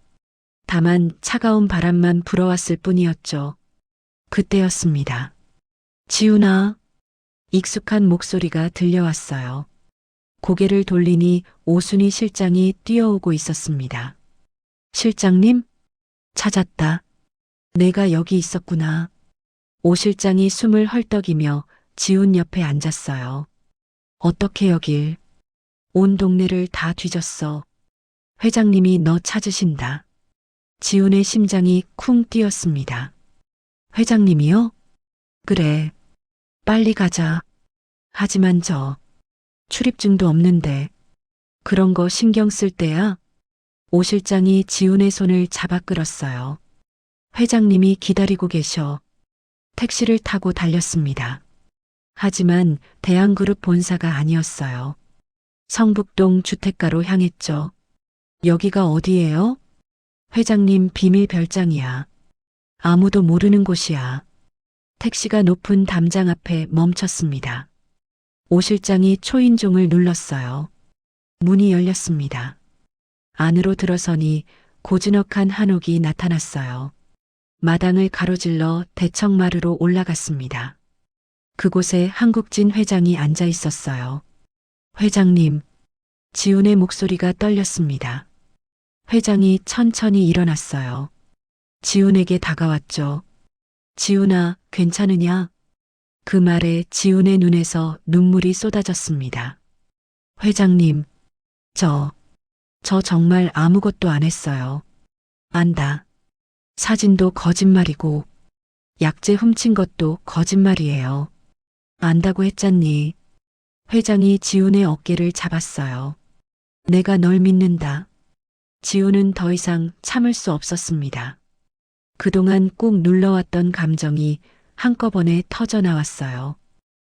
다만 차가운 바람만 불어왔을 뿐이었죠. 그때였습니다. 지훈아. 익숙한 목소리가 들려왔어요. 고개를 돌리니 오순희 실장이 뛰어오고 있었습니다. 실장님? 찾았다. 내가 여기 있었구나. 오 실장이 숨을 헐떡이며 지훈 옆에 앉았어요. 어떻게 여길? 온 동네를 다 뒤졌어. 회장님이 너 찾으신다. 지훈의 심장이 쿵 뛰었습니다. 회장님이요? 그래. 빨리 가자. 하지만 저 출입증도 없는데 그런 거 신경 쓸 때야? 오 실장이 지훈의 손을 잡아 끌었어요. 회장님이 기다리고 계셔. 택시를 타고 달렸습니다. 하지만 대한그룹 본사가 아니었어요. 성북동 주택가로 향했죠. 여기가 어디예요? 회장님 비밀 별장이야. 아무도 모르는 곳이야. 택시가 높은 담장 앞에 멈췄습니다. 오 실장이 초인종을 눌렀어요. 문이 열렸습니다. 안으로 들어서니 고즈넉한 한옥이 나타났어요. 마당을 가로질러 대청마루로 올라갔습니다. 그곳에 한국진 회장이 앉아 있었어요. 회장님. 지훈의 목소리가 떨렸습니다. 회장이 천천히 일어났어요. 지훈에게 다가왔죠. 지훈아, 괜찮으냐? 그 말에 지훈의 눈에서 눈물이 쏟아졌습니다. 회장님, 저 정말 아무것도 안 했어요. 안다. 사진도 거짓말이고, 약재 훔친 것도 거짓말이에요. 안다고 했잖니. 회장이 지훈의 어깨를 잡았어요. 내가 널 믿는다. 지훈은 더 이상 참을 수 없었습니다. 그동안 꾹 눌러왔던 감정이 한꺼번에 터져 나왔어요.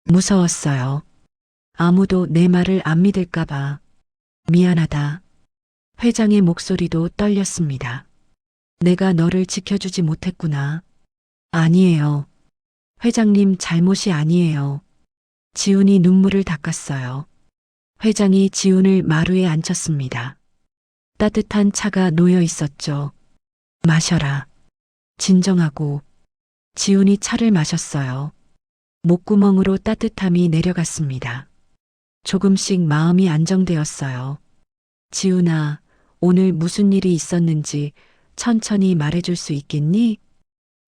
무서웠어요. 아무도 내 말을 안 믿을까봐. 미안하다. 회장의 목소리도 떨렸습니다. 내가 너를 지켜주지 못했구나. 아니에요. 회장님 잘못이 아니에요. 지훈이 눈물을 닦았어요. 회장이 지훈을 마루에 앉혔습니다. 따뜻한 차가 놓여 있었죠. 마셔라. 진정하고. 지훈이 차를 마셨어요. 목구멍으로 따뜻함이 내려갔습니다. 조금씩 마음이 안정되었어요. 지훈아, 오늘 무슨 일이 있었는지 천천히 말해줄 수 있겠니?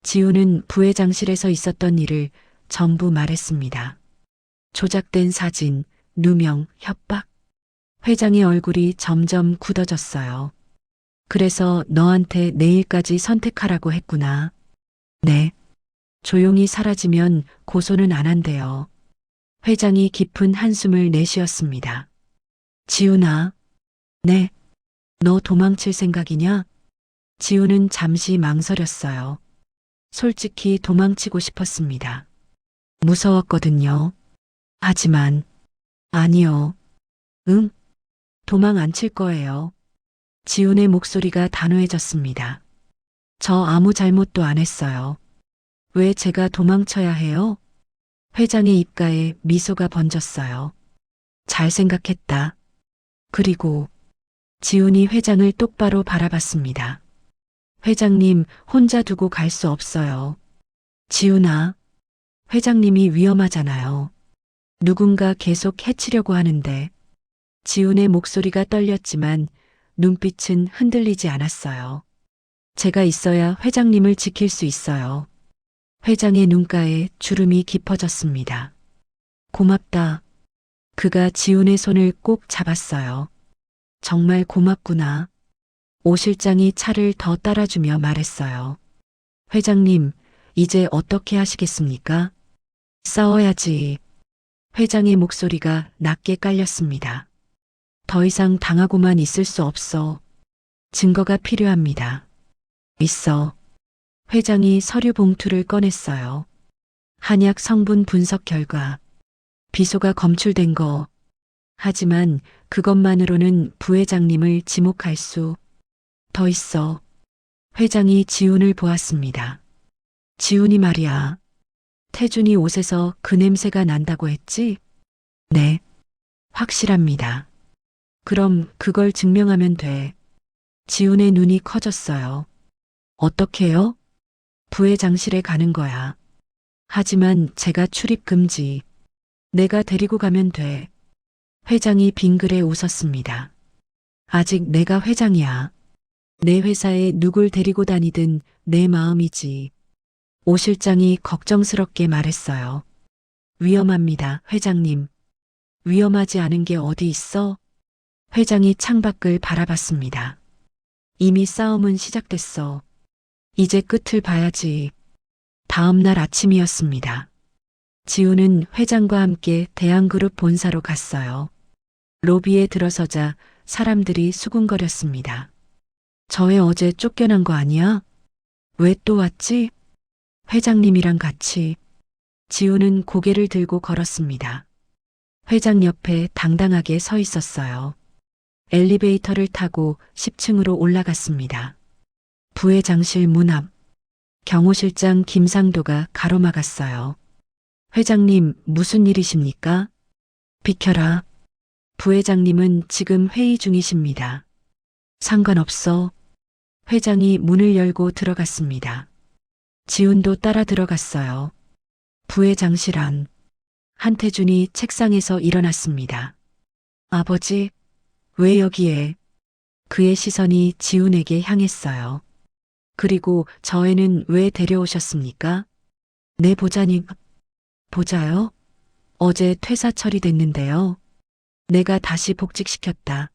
지훈은 부회장실에서 있었던 일을 전부 말했습니다. 조작된 사진, 누명, 협박. 회장의 얼굴이 점점 굳어졌어요. 그래서 너한테 내일까지 선택하라고 했구나. 네. 조용히 사라지면 고소는 안 한대요. 회장이 깊은 한숨을 내쉬었습니다. 지훈아. 네. 너 도망칠 생각이냐? 지훈은 잠시 망설였어요. 솔직히 도망치고 싶었습니다. 무서웠거든요. 하지만, 아니요. 응? 도망 안 칠 거예요. 지훈의 목소리가 단호해졌습니다. 저 아무 잘못도 안 했어요. 왜 제가 도망쳐야 해요? 회장의 입가에 미소가 번졌어요. 잘 생각했다. 그리고 지훈이 회장을 똑바로 바라봤습니다. 회장님 혼자 두고 갈 수 없어요. 지훈아, 회장님이 위험하잖아요. 누군가 계속 해치려고 하는데. 지훈의 목소리가 떨렸지만 눈빛은 흔들리지 않았어요. 제가 있어야 회장님을 지킬 수 있어요. 회장의 눈가에 주름이 깊어졌습니다. 고맙다. 그가 지훈의 손을 꼭 잡았어요. 정말 고맙구나. 오 실장이 차를 더 따라주며 말했어요. 회장님, 이제 어떻게 하시겠습니까? 싸워야지. 회장의 목소리가 낮게 깔렸습니다. 더 이상 당하고만 있을 수 없어. 증거가 필요합니다. 있어. 회장이 서류 봉투를 꺼냈어요. 한약 성분 분석 결과. 비소가 검출된 거. 하지만 그것만으로는 부회장님을 지목할 수 더 있어. 회장이 지훈을 보았습니다. 지훈이 말이야. 태준이 옷에서 그 냄새가 난다고 했지? 네. 확실합니다. 그럼 그걸 증명하면 돼. 지훈의 눈이 커졌어요. 어떻게요? 부회장실에 가는 거야. 하지만 제가 출입 금지. 내가 데리고 가면 돼. 회장이 빙그레 웃었습니다. 아직 내가 회장이야. 내 회사에 누굴 데리고 다니든 내 마음이지. 오 실장이 걱정스럽게 말했어요. 위험합니다, 회장님. 위험하지 않은 게 어디 있어? 회장이 창밖을 바라봤습니다. 이미 싸움은 시작됐어. 이제 끝을 봐야지. 다음 날 아침이었습니다. 지훈은 회장과 함께 대한그룹 본사로 갔어요. 로비에 들어서자 사람들이 수군거렸습니다. 저애 어제 쫓겨난 거 아니야? 왜 또 왔지? 회장님이랑 같이. 지훈은 고개를 들고 걸었습니다. 회장 옆에 당당하게 서 있었어요. 엘리베이터를 타고 10층으로 올라갔습니다. 부회장실 문 앞. 경호실장 김상도가 가로막았어요. 회장님, 무슨 일이십니까? 비켜라. 부회장님은 지금 회의 중이십니다. 상관없어. 회장이 문을 열고 들어갔습니다. 지훈도 따라 들어갔어요. 부회장실 안. 한태준이 책상에서 일어났습니다. 아버지, 왜 여기에? 그의 시선이 지훈에게 향했어요. 그리고 저 애는 왜 데려오셨습니까? 네, 보자님. 보자요? 어제 퇴사 처리됐는데요. 내가 다시 복직시켰다.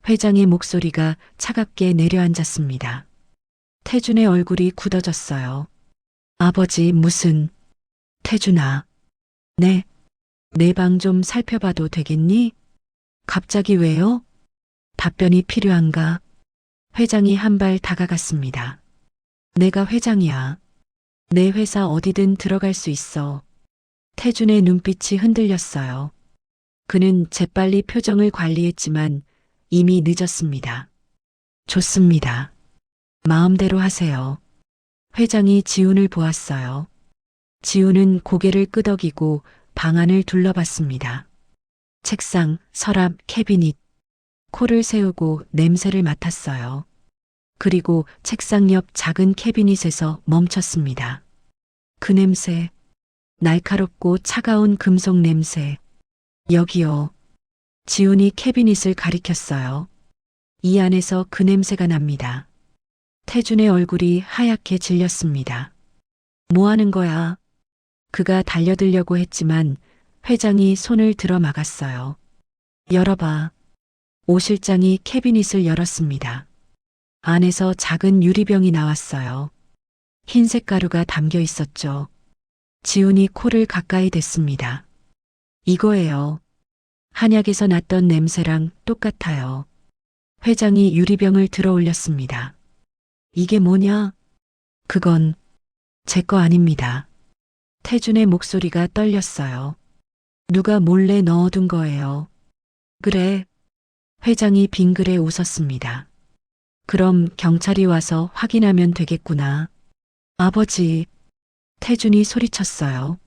회장의 목소리가 차갑게 내려앉았습니다. 태준의 얼굴이 굳어졌어요. 아버지, 무슨... 태준아. 네. 내 방 좀 살펴봐도 되겠니? 갑자기 왜요? 답변이 필요한가? 회장이 한 발 다가갔습니다. 내가 회장이야. 내 회사 어디든 들어갈 수 있어. 태준의 눈빛이 흔들렸어요. 그는 재빨리 표정을 관리했지만 이미 늦었습니다. 좋습니다. 마음대로 하세요. 회장이 지훈을 보았어요. 지훈은 고개를 끄덕이고 방안을 둘러봤습니다. 책상, 서랍, 캐비닛. 코를 세우고 냄새를 맡았어요. 그리고 책상 옆 작은 캐비닛에서 멈췄습니다. 그 냄새, 날카롭고 차가운 금속 냄새. 여기요. 지훈이 캐비닛을 가리켰어요. 이 안에서 그 냄새가 납니다. 태준의 얼굴이 하얗게 질렸습니다. 뭐 하는 거야? 그가 달려들려고 했지만 회장이 손을 들어 막았어요. 열어봐. 오 실장이 캐비닛을 열었습니다. 안에서 작은 유리병이 나왔어요. 흰색 가루가 담겨 있었죠. 지훈이 코를 가까이 댔습니다. 이거예요. 한약에서 났던 냄새랑 똑같아요. 회장이 유리병을 들어 올렸습니다. 이게 뭐냐? 그건 제 거 아닙니다. 태준의 목소리가 떨렸어요. 누가 몰래 넣어둔 거예요. 그래. 회장이 빙그레 웃었습니다. 그럼 경찰이 와서 확인하면 되겠구나. 아버지. 태준이 소리쳤어요.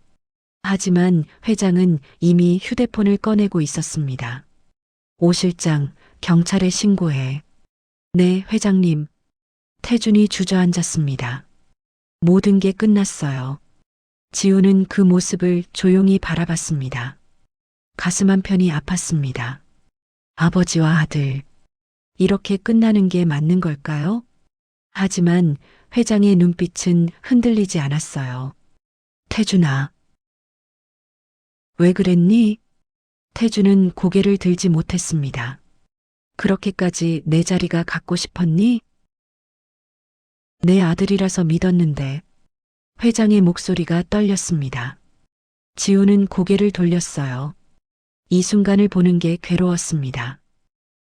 하지만 회장은 이미 휴대폰을 꺼내고 있었습니다. 오 실장, 경찰에 신고해. 네, 회장님. 태준이 주저앉았습니다. 모든 게 끝났어요. 지훈은 그 모습을 조용히 바라봤습니다. 가슴 한편이 아팠습니다. 아버지와 아들. 이렇게 끝나는 게 맞는 걸까요? 하지만 회장의 눈빛은 흔들리지 않았어요. 태준아. 왜 그랬니? 태준은 고개를 들지 못했습니다. 그렇게까지 내 자리가 갖고 싶었니? 내 아들이라서 믿었는데. 회장의 목소리가 떨렸습니다. 지훈은 고개를 돌렸어요. 이 순간을 보는 게 괴로웠습니다.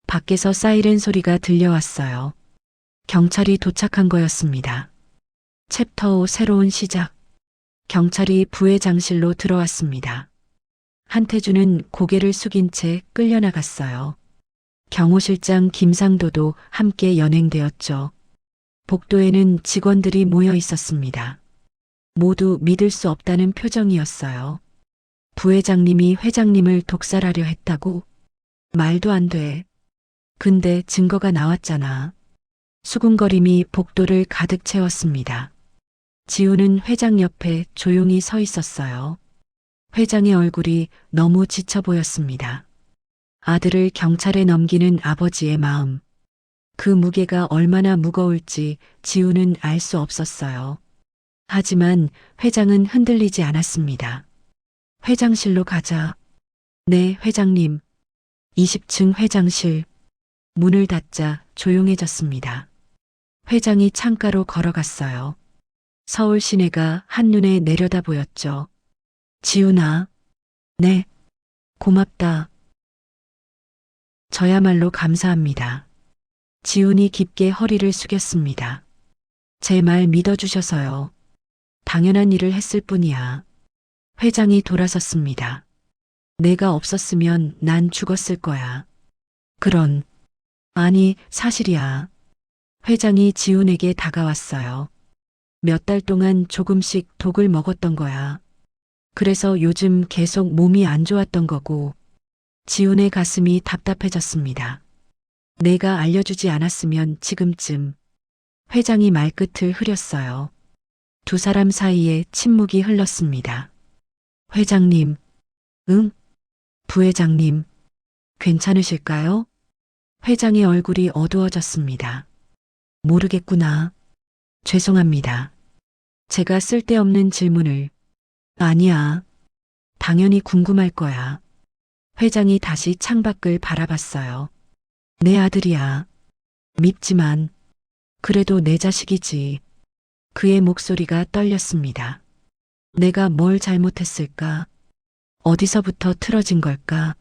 밖에서 사이렌 소리가 들려왔어요. 경찰이 도착한 거였습니다. 챕터 5 새로운 시작. 경찰이 부회장실로 들어왔습니다. 한태준은 고개를 숙인 채 끌려나갔어요. 경호실장 김상도도 함께 연행되었죠. 복도에는 직원들이 모여 있었습니다. 모두 믿을 수 없다는 표정이었어요. 부회장님이 회장님을 독살하려 했다고? 말도 안 돼. 근데 증거가 나왔잖아. 수군거림이 복도를 가득 채웠습니다. 지훈은 회장 옆에 조용히 서 있었어요. 회장의 얼굴이 너무 지쳐 보였습니다. 아들을 경찰에 넘기는 아버지의 마음. 그 무게가 얼마나 무거울지 지훈은 알 수 없었어요. 하지만 회장은 흔들리지 않았습니다. 회장실로 가자. 네, 회장님. 20층 회장실. 문을 닫자 조용해졌습니다. 회장이 창가로 걸어갔어요. 서울 시내가 한눈에 내려다 보였죠. 지훈아. 네. 고맙다. 저야말로 감사합니다. 지훈이 깊게 허리를 숙였습니다. 제 말 믿어주셔서요. 당연한 일을 했을 뿐이야. 회장이 돌아섰습니다. 내가 없었으면 난 죽었을 거야. 그런. 아니, 사실이야. 회장이 지훈에게 다가왔어요. 몇 달 동안 조금씩 독을 먹었던 거야. 그래서 요즘 계속 몸이 안 좋았던 거고. 지훈의 가슴이 답답해졌습니다. 내가 알려주지 않았으면 지금쯤. 회장이 말끝을 흐렸어요. 두 사람 사이에 침묵이 흘렀습니다. 회장님. 응? 부회장님. 괜찮으실까요? 회장의 얼굴이 어두워졌습니다. 모르겠구나. 죄송합니다. 제가 쓸데없는 질문을. 아니야. 당연히 궁금할 거야. 회장이 다시 창밖을 바라봤어요. 내 아들이야. 밉지만 그래도 내 자식이지. 그의 목소리가 떨렸습니다. 내가 뭘 잘못했을까? 어디서부터 틀어진 걸까?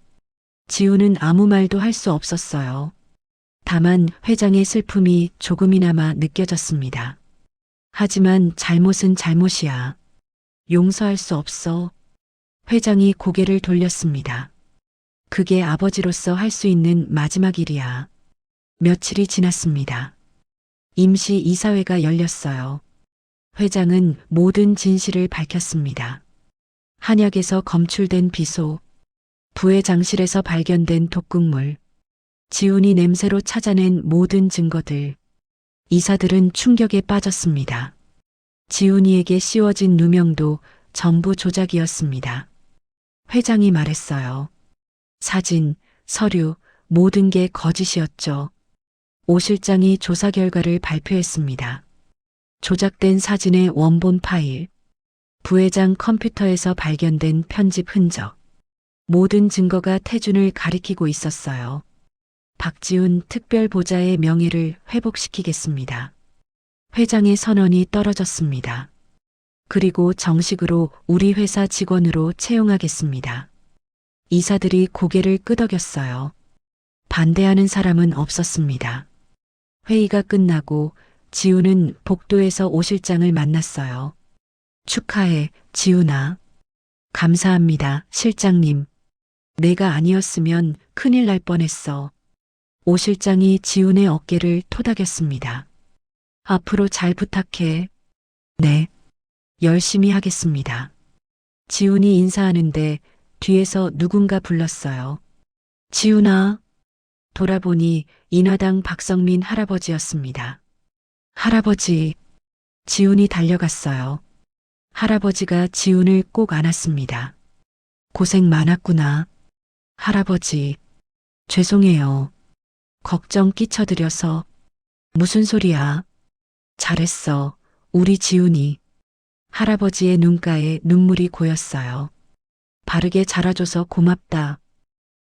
지훈은 아무 말도 할 수 없었어요. 다만 회장의 슬픔이 조금이나마 느껴졌습니다. 하지만 잘못은 잘못이야. 용서할 수 없어. 회장이 고개를 돌렸습니다. 그게 아버지로서 할 수 있는 마지막 일이야. 며칠이 지났습니다. 임시 이사회가 열렸어요. 회장은 모든 진실을 밝혔습니다. 한약에서 검출된 비소, 부회장실에서 발견된 독극물, 지훈이 냄새로 찾아낸 모든 증거들. 이사들은 충격에 빠졌습니다. 지훈이에게 씌워진 누명도 전부 조작이었습니다. 회장이 말했어요. 사진, 서류, 모든 게 거짓이었죠. 오 실장이 조사 결과를 발표했습니다. 조작된 사진의 원본 파일, 부회장 컴퓨터에서 발견된 편집 흔적, 모든 증거가 태준을 가리키고 있었어요. 박지훈 특별보좌의 명예를 회복시키겠습니다. 회장의 선언이 떨어졌습니다. 그리고 정식으로 우리 회사 직원으로 채용하겠습니다. 이사들이 고개를 끄덕였어요. 반대하는 사람은 없었습니다. 회의가 끝나고 지훈은 복도에서 오 실장을 만났어요. 축하해, 지훈아. 감사합니다, 실장님. 내가 아니었으면 큰일 날 뻔했어. 오 실장이 지훈의 어깨를 토닥였습니다. 앞으로 잘 부탁해. 네. 열심히 하겠습니다. 지훈이 인사하는데 뒤에서 누군가 불렀어요. 지훈아. 돌아보니 인화당 박성민 할아버지였습니다. 할아버지. 지훈이 달려갔어요. 할아버지가 지훈을 꼭 안았습니다. 고생 많았구나. 할아버지. 죄송해요. 걱정 끼쳐드려서. 무슨 소리야. 잘했어. 우리 지훈이. 할아버지의 눈가에 눈물이 고였어요. 바르게 자라줘서 고맙다.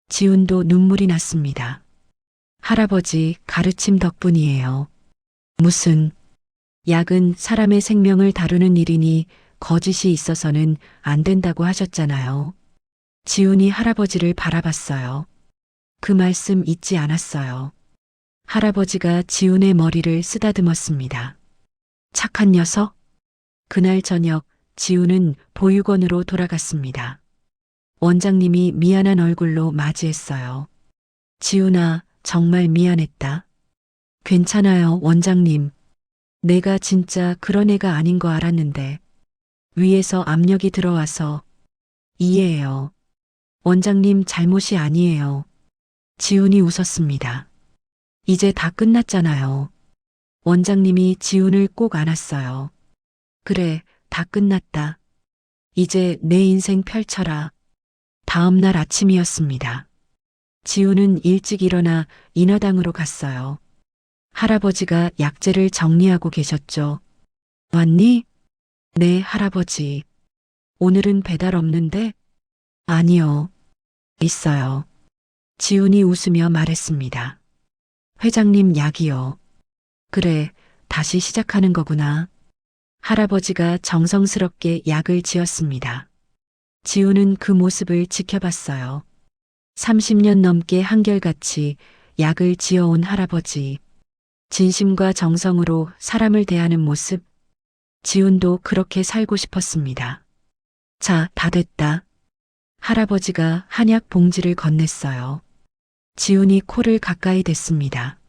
지훈도 눈물이 났습니다. 할아버지 가르침 덕분이에요. 무슨. 약은 사람의 생명을 다루는 일이니 거짓이 있어서는 안 된다고 하셨잖아요. 지훈이 할아버지를 바라봤어요. 그 말씀 잊지 않았어요. 할아버지가 지훈의 머리를 쓰다듬었습니다. 착한 녀석? 그날 저녁 지훈은 보육원으로 돌아갔습니다. 원장님이 미안한 얼굴로 맞이했어요. 지훈아, 정말 미안했다. 괜찮아요, 원장님. 내가 진짜 그런 애가 아닌 거 알았는데 위에서 압력이 들어와서. 이해해요. 원장님 잘못이 아니에요. 지훈이 웃었습니다. 이제 다 끝났잖아요. 원장님이 지훈을 꼭 안았어요. 그래, 다 끝났다. 이제 내 인생 펼쳐라. 다음 날 아침이었습니다. 지훈은 일찍 일어나 인화당으로 갔어요. 할아버지가 약재를 정리하고 계셨죠. 왔니? 네, 할아버지. 오늘은 배달 없는데? 아니요. 있어요. 지훈이 웃으며 말했습니다. 회장님 약이요. 그래, 다시 시작하는 거구나. 할아버지가 정성스럽게 약을 지었습니다. 지훈은 그 모습을 지켜봤어요. 30년 넘게 한결같이 약을 지어온 할아버지. 진심과 정성으로 사람을 대하는 모습. 지훈도 그렇게 살고 싶었습니다. 자, 다 됐다. 할아버지가 한약 봉지를 건넸어요. 지훈이 코를 가까이 댔습니다.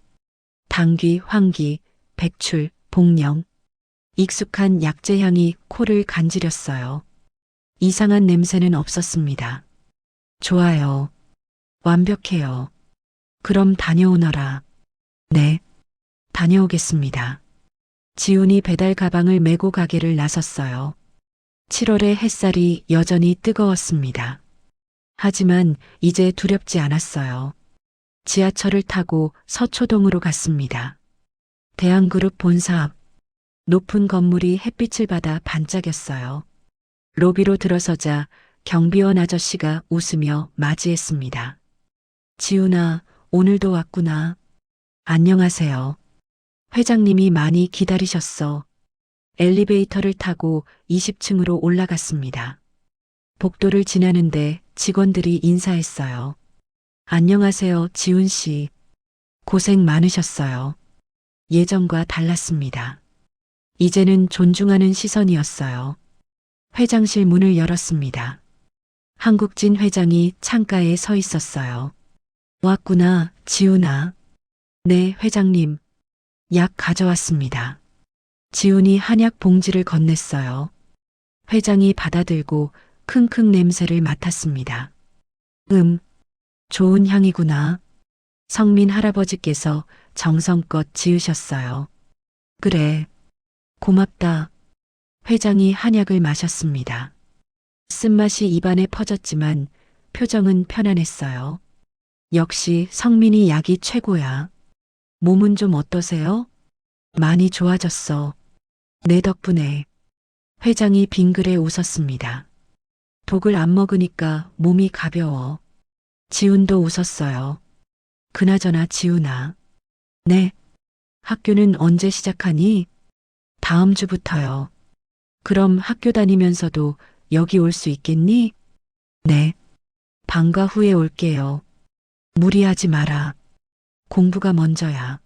당귀, 황기, 백출, 복령. 익숙한 약재 향이 코를 간지렸어요. 이상한 냄새는 없었습니다. 좋아요. 완벽해요. 그럼 다녀오너라. 네. 다녀오겠습니다. 지훈이 배달 가방을 메고 가게를 나섰어요. 7월의 햇살이 여전히 뜨거웠습니다. 하지만 이제 두렵지 않았어요. 지하철을 타고 서초동으로 갔습니다. 대한그룹 본사 앞. 높은 건물이 햇빛을 받아 반짝였어요. 로비로 들어서자 경비원 아저씨가 웃으며 맞이했습니다. 지훈아, 오늘도 왔구나. 안녕하세요. 회장님이 많이 기다리셨어. 엘리베이터를 타고 20층으로 올라갔습니다. 복도를 지나는데 직원들이 인사했어요. 안녕하세요, 지훈 씨. 고생 많으셨어요. 예전과 달랐습니다. 이제는 존중하는 시선이었어요. 회장실 문을 열었습니다. 한국진 회장이 창가에 서 있었어요. 왔구나, 지훈아. 네, 회장님. 약 가져왔습니다. 지훈이 한약 봉지를 건넸어요. 회장이 받아들고 킁킁 냄새를 맡았습니다. 좋은 향이구나. 성민 할아버지께서 정성껏 지으셨어요. 그래. 고맙다. 회장이 한약을 마셨습니다. 쓴맛이 입안에 퍼졌지만 표정은 편안했어요. 역시 성민이 약이 최고야. 몸은 좀 어떠세요? 많이 좋아졌어. 내 덕분에. 회장이 빙그레 웃었습니다. 독을 안 먹으니까 몸이 가벼워. 지훈도 웃었어요. 그나저나 지훈아. 네. 학교는 언제 시작하니? 다음 주부터요. 그럼 학교 다니면서도 여기 올 수 있겠니? 네. 방과 후에 올게요. 무리하지 마라. 공부가 먼저야.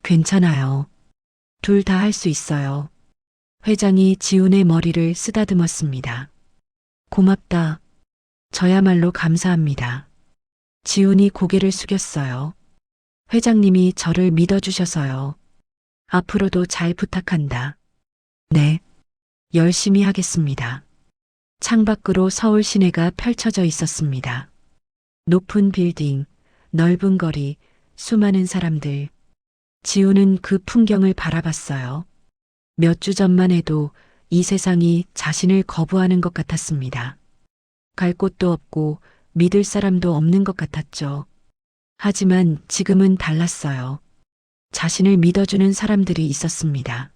괜찮아요. 둘 다 할 수 있어요. 회장이 지훈의 머리를 쓰다듬었습니다. 고맙다. 저야말로 감사합니다. 지훈이 고개를 숙였어요. 회장님이 저를 믿어주셔서요. 앞으로도 잘 부탁한다. 네. 열심히 하겠습니다. 창밖으로 서울 시내가 펼쳐져 있었습니다. 높은 빌딩, 넓은 거리, 수많은 사람들. 지훈은 그 풍경을 바라봤어요. 몇 주 전만 해도 이 세상이 자신을 거부하는 것 같았습니다. 갈 곳도 없고 믿을 사람도 없는 것 같았죠. 하지만 지금은 달랐어요. 자신을 믿어주는 사람들이 있었습니다.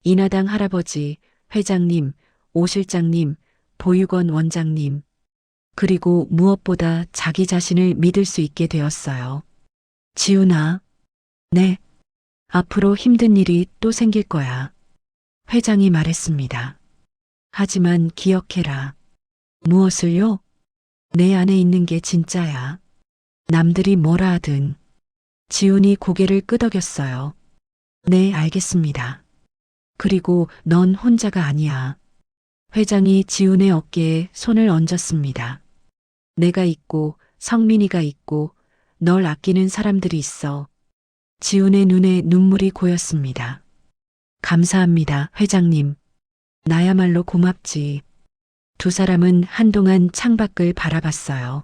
인하당 할아버지, 회장님, 오 실장님, 보육원 원장님, 그리고 무엇보다 자기 자신을 믿을 수 있게 되었어요. 지훈아. 네. 앞으로 힘든 일이 또 생길 거야. 회장이 말했습니다. 하지만 기억해라. 무엇을요? 내 안에 있는 게 진짜야. 남들이 뭐라 하든. 지훈이 고개를 끄덕였어요. 네, 알겠습니다. 그리고 넌 혼자가 아니야. 회장이 지훈의 어깨에 손을 얹었습니다. 내가 있고 성민이가 있고 널 아끼는 사람들이 있어. 지훈의 눈에 눈물이 고였습니다. 감사합니다, 회장님. 나야말로 고맙지. 두 사람은 한동안 창밖을 바라봤어요.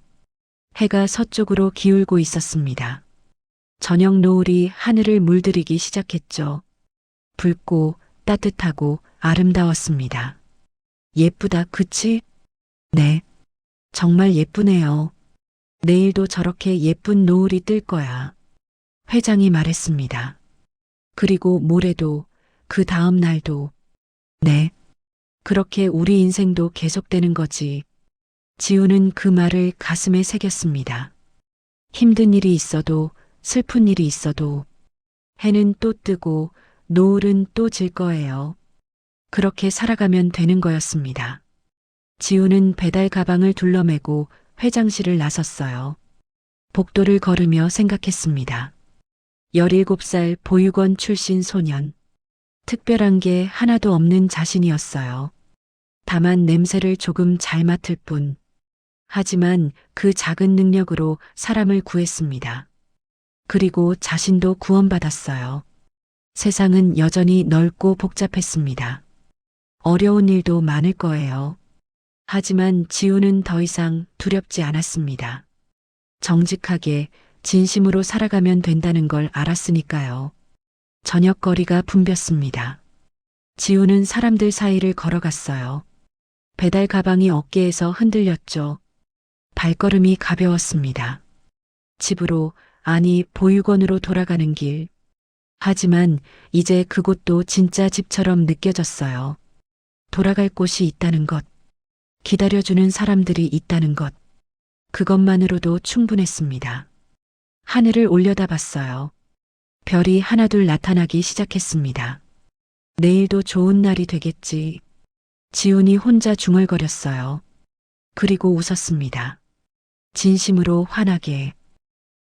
해가 서쪽으로 기울고 있었습니다. 저녁 노을이 하늘을 물들이기 시작했죠. 붉고 따뜻하고 아름다웠습니다. 예쁘다, 그치? 네. 정말 예쁘네요. 내일도 저렇게 예쁜 노을이 뜰 거야. 회장이 말했습니다. 그리고 모레도, 그 다음 날도. 네. 그렇게 우리 인생도 계속되는 거지. 지훈은 그 말을 가슴에 새겼습니다. 힘든 일이 있어도, 슬픈 일이 있어도, 해는 또 뜨고, 노을은 또 질 거예요. 그렇게 살아가면 되는 거였습니다. 지훈은 배달 가방을 둘러매고 회장실을 나섰어요. 복도를 걸으며 생각했습니다. 17살 보육원 출신 소년. 특별한 게 하나도 없는 자신이었어요. 다만 냄새를 조금 잘 맡을 뿐. 하지만 그 작은 능력으로 사람을 구했습니다. 그리고 자신도 구원받았어요. 세상은 여전히 넓고 복잡했습니다. 어려운 일도 많을 거예요. 하지만 지훈은 더 이상 두렵지 않았습니다. 정직하게 진심으로 살아가면 된다는 걸 알았으니까요. 저녁거리가 붐볐습니다. 지훈은 사람들 사이를 걸어갔어요. 배달 가방이 어깨에서 흔들렸죠. 발걸음이 가벼웠습니다. 집으로, 아니 보육원으로 돌아가는 길. 하지만 이제 그곳도 진짜 집처럼 느껴졌어요. 돌아갈 곳이 있다는 것. 기다려주는 사람들이 있다는 것. 그것만으로도 충분했습니다. 하늘을 올려다봤어요. 별이 하나둘 나타나기 시작했습니다. 내일도 좋은 날이 되겠지. 지훈이 혼자 중얼거렸어요. 그리고 웃었습니다. 진심으로 환하게.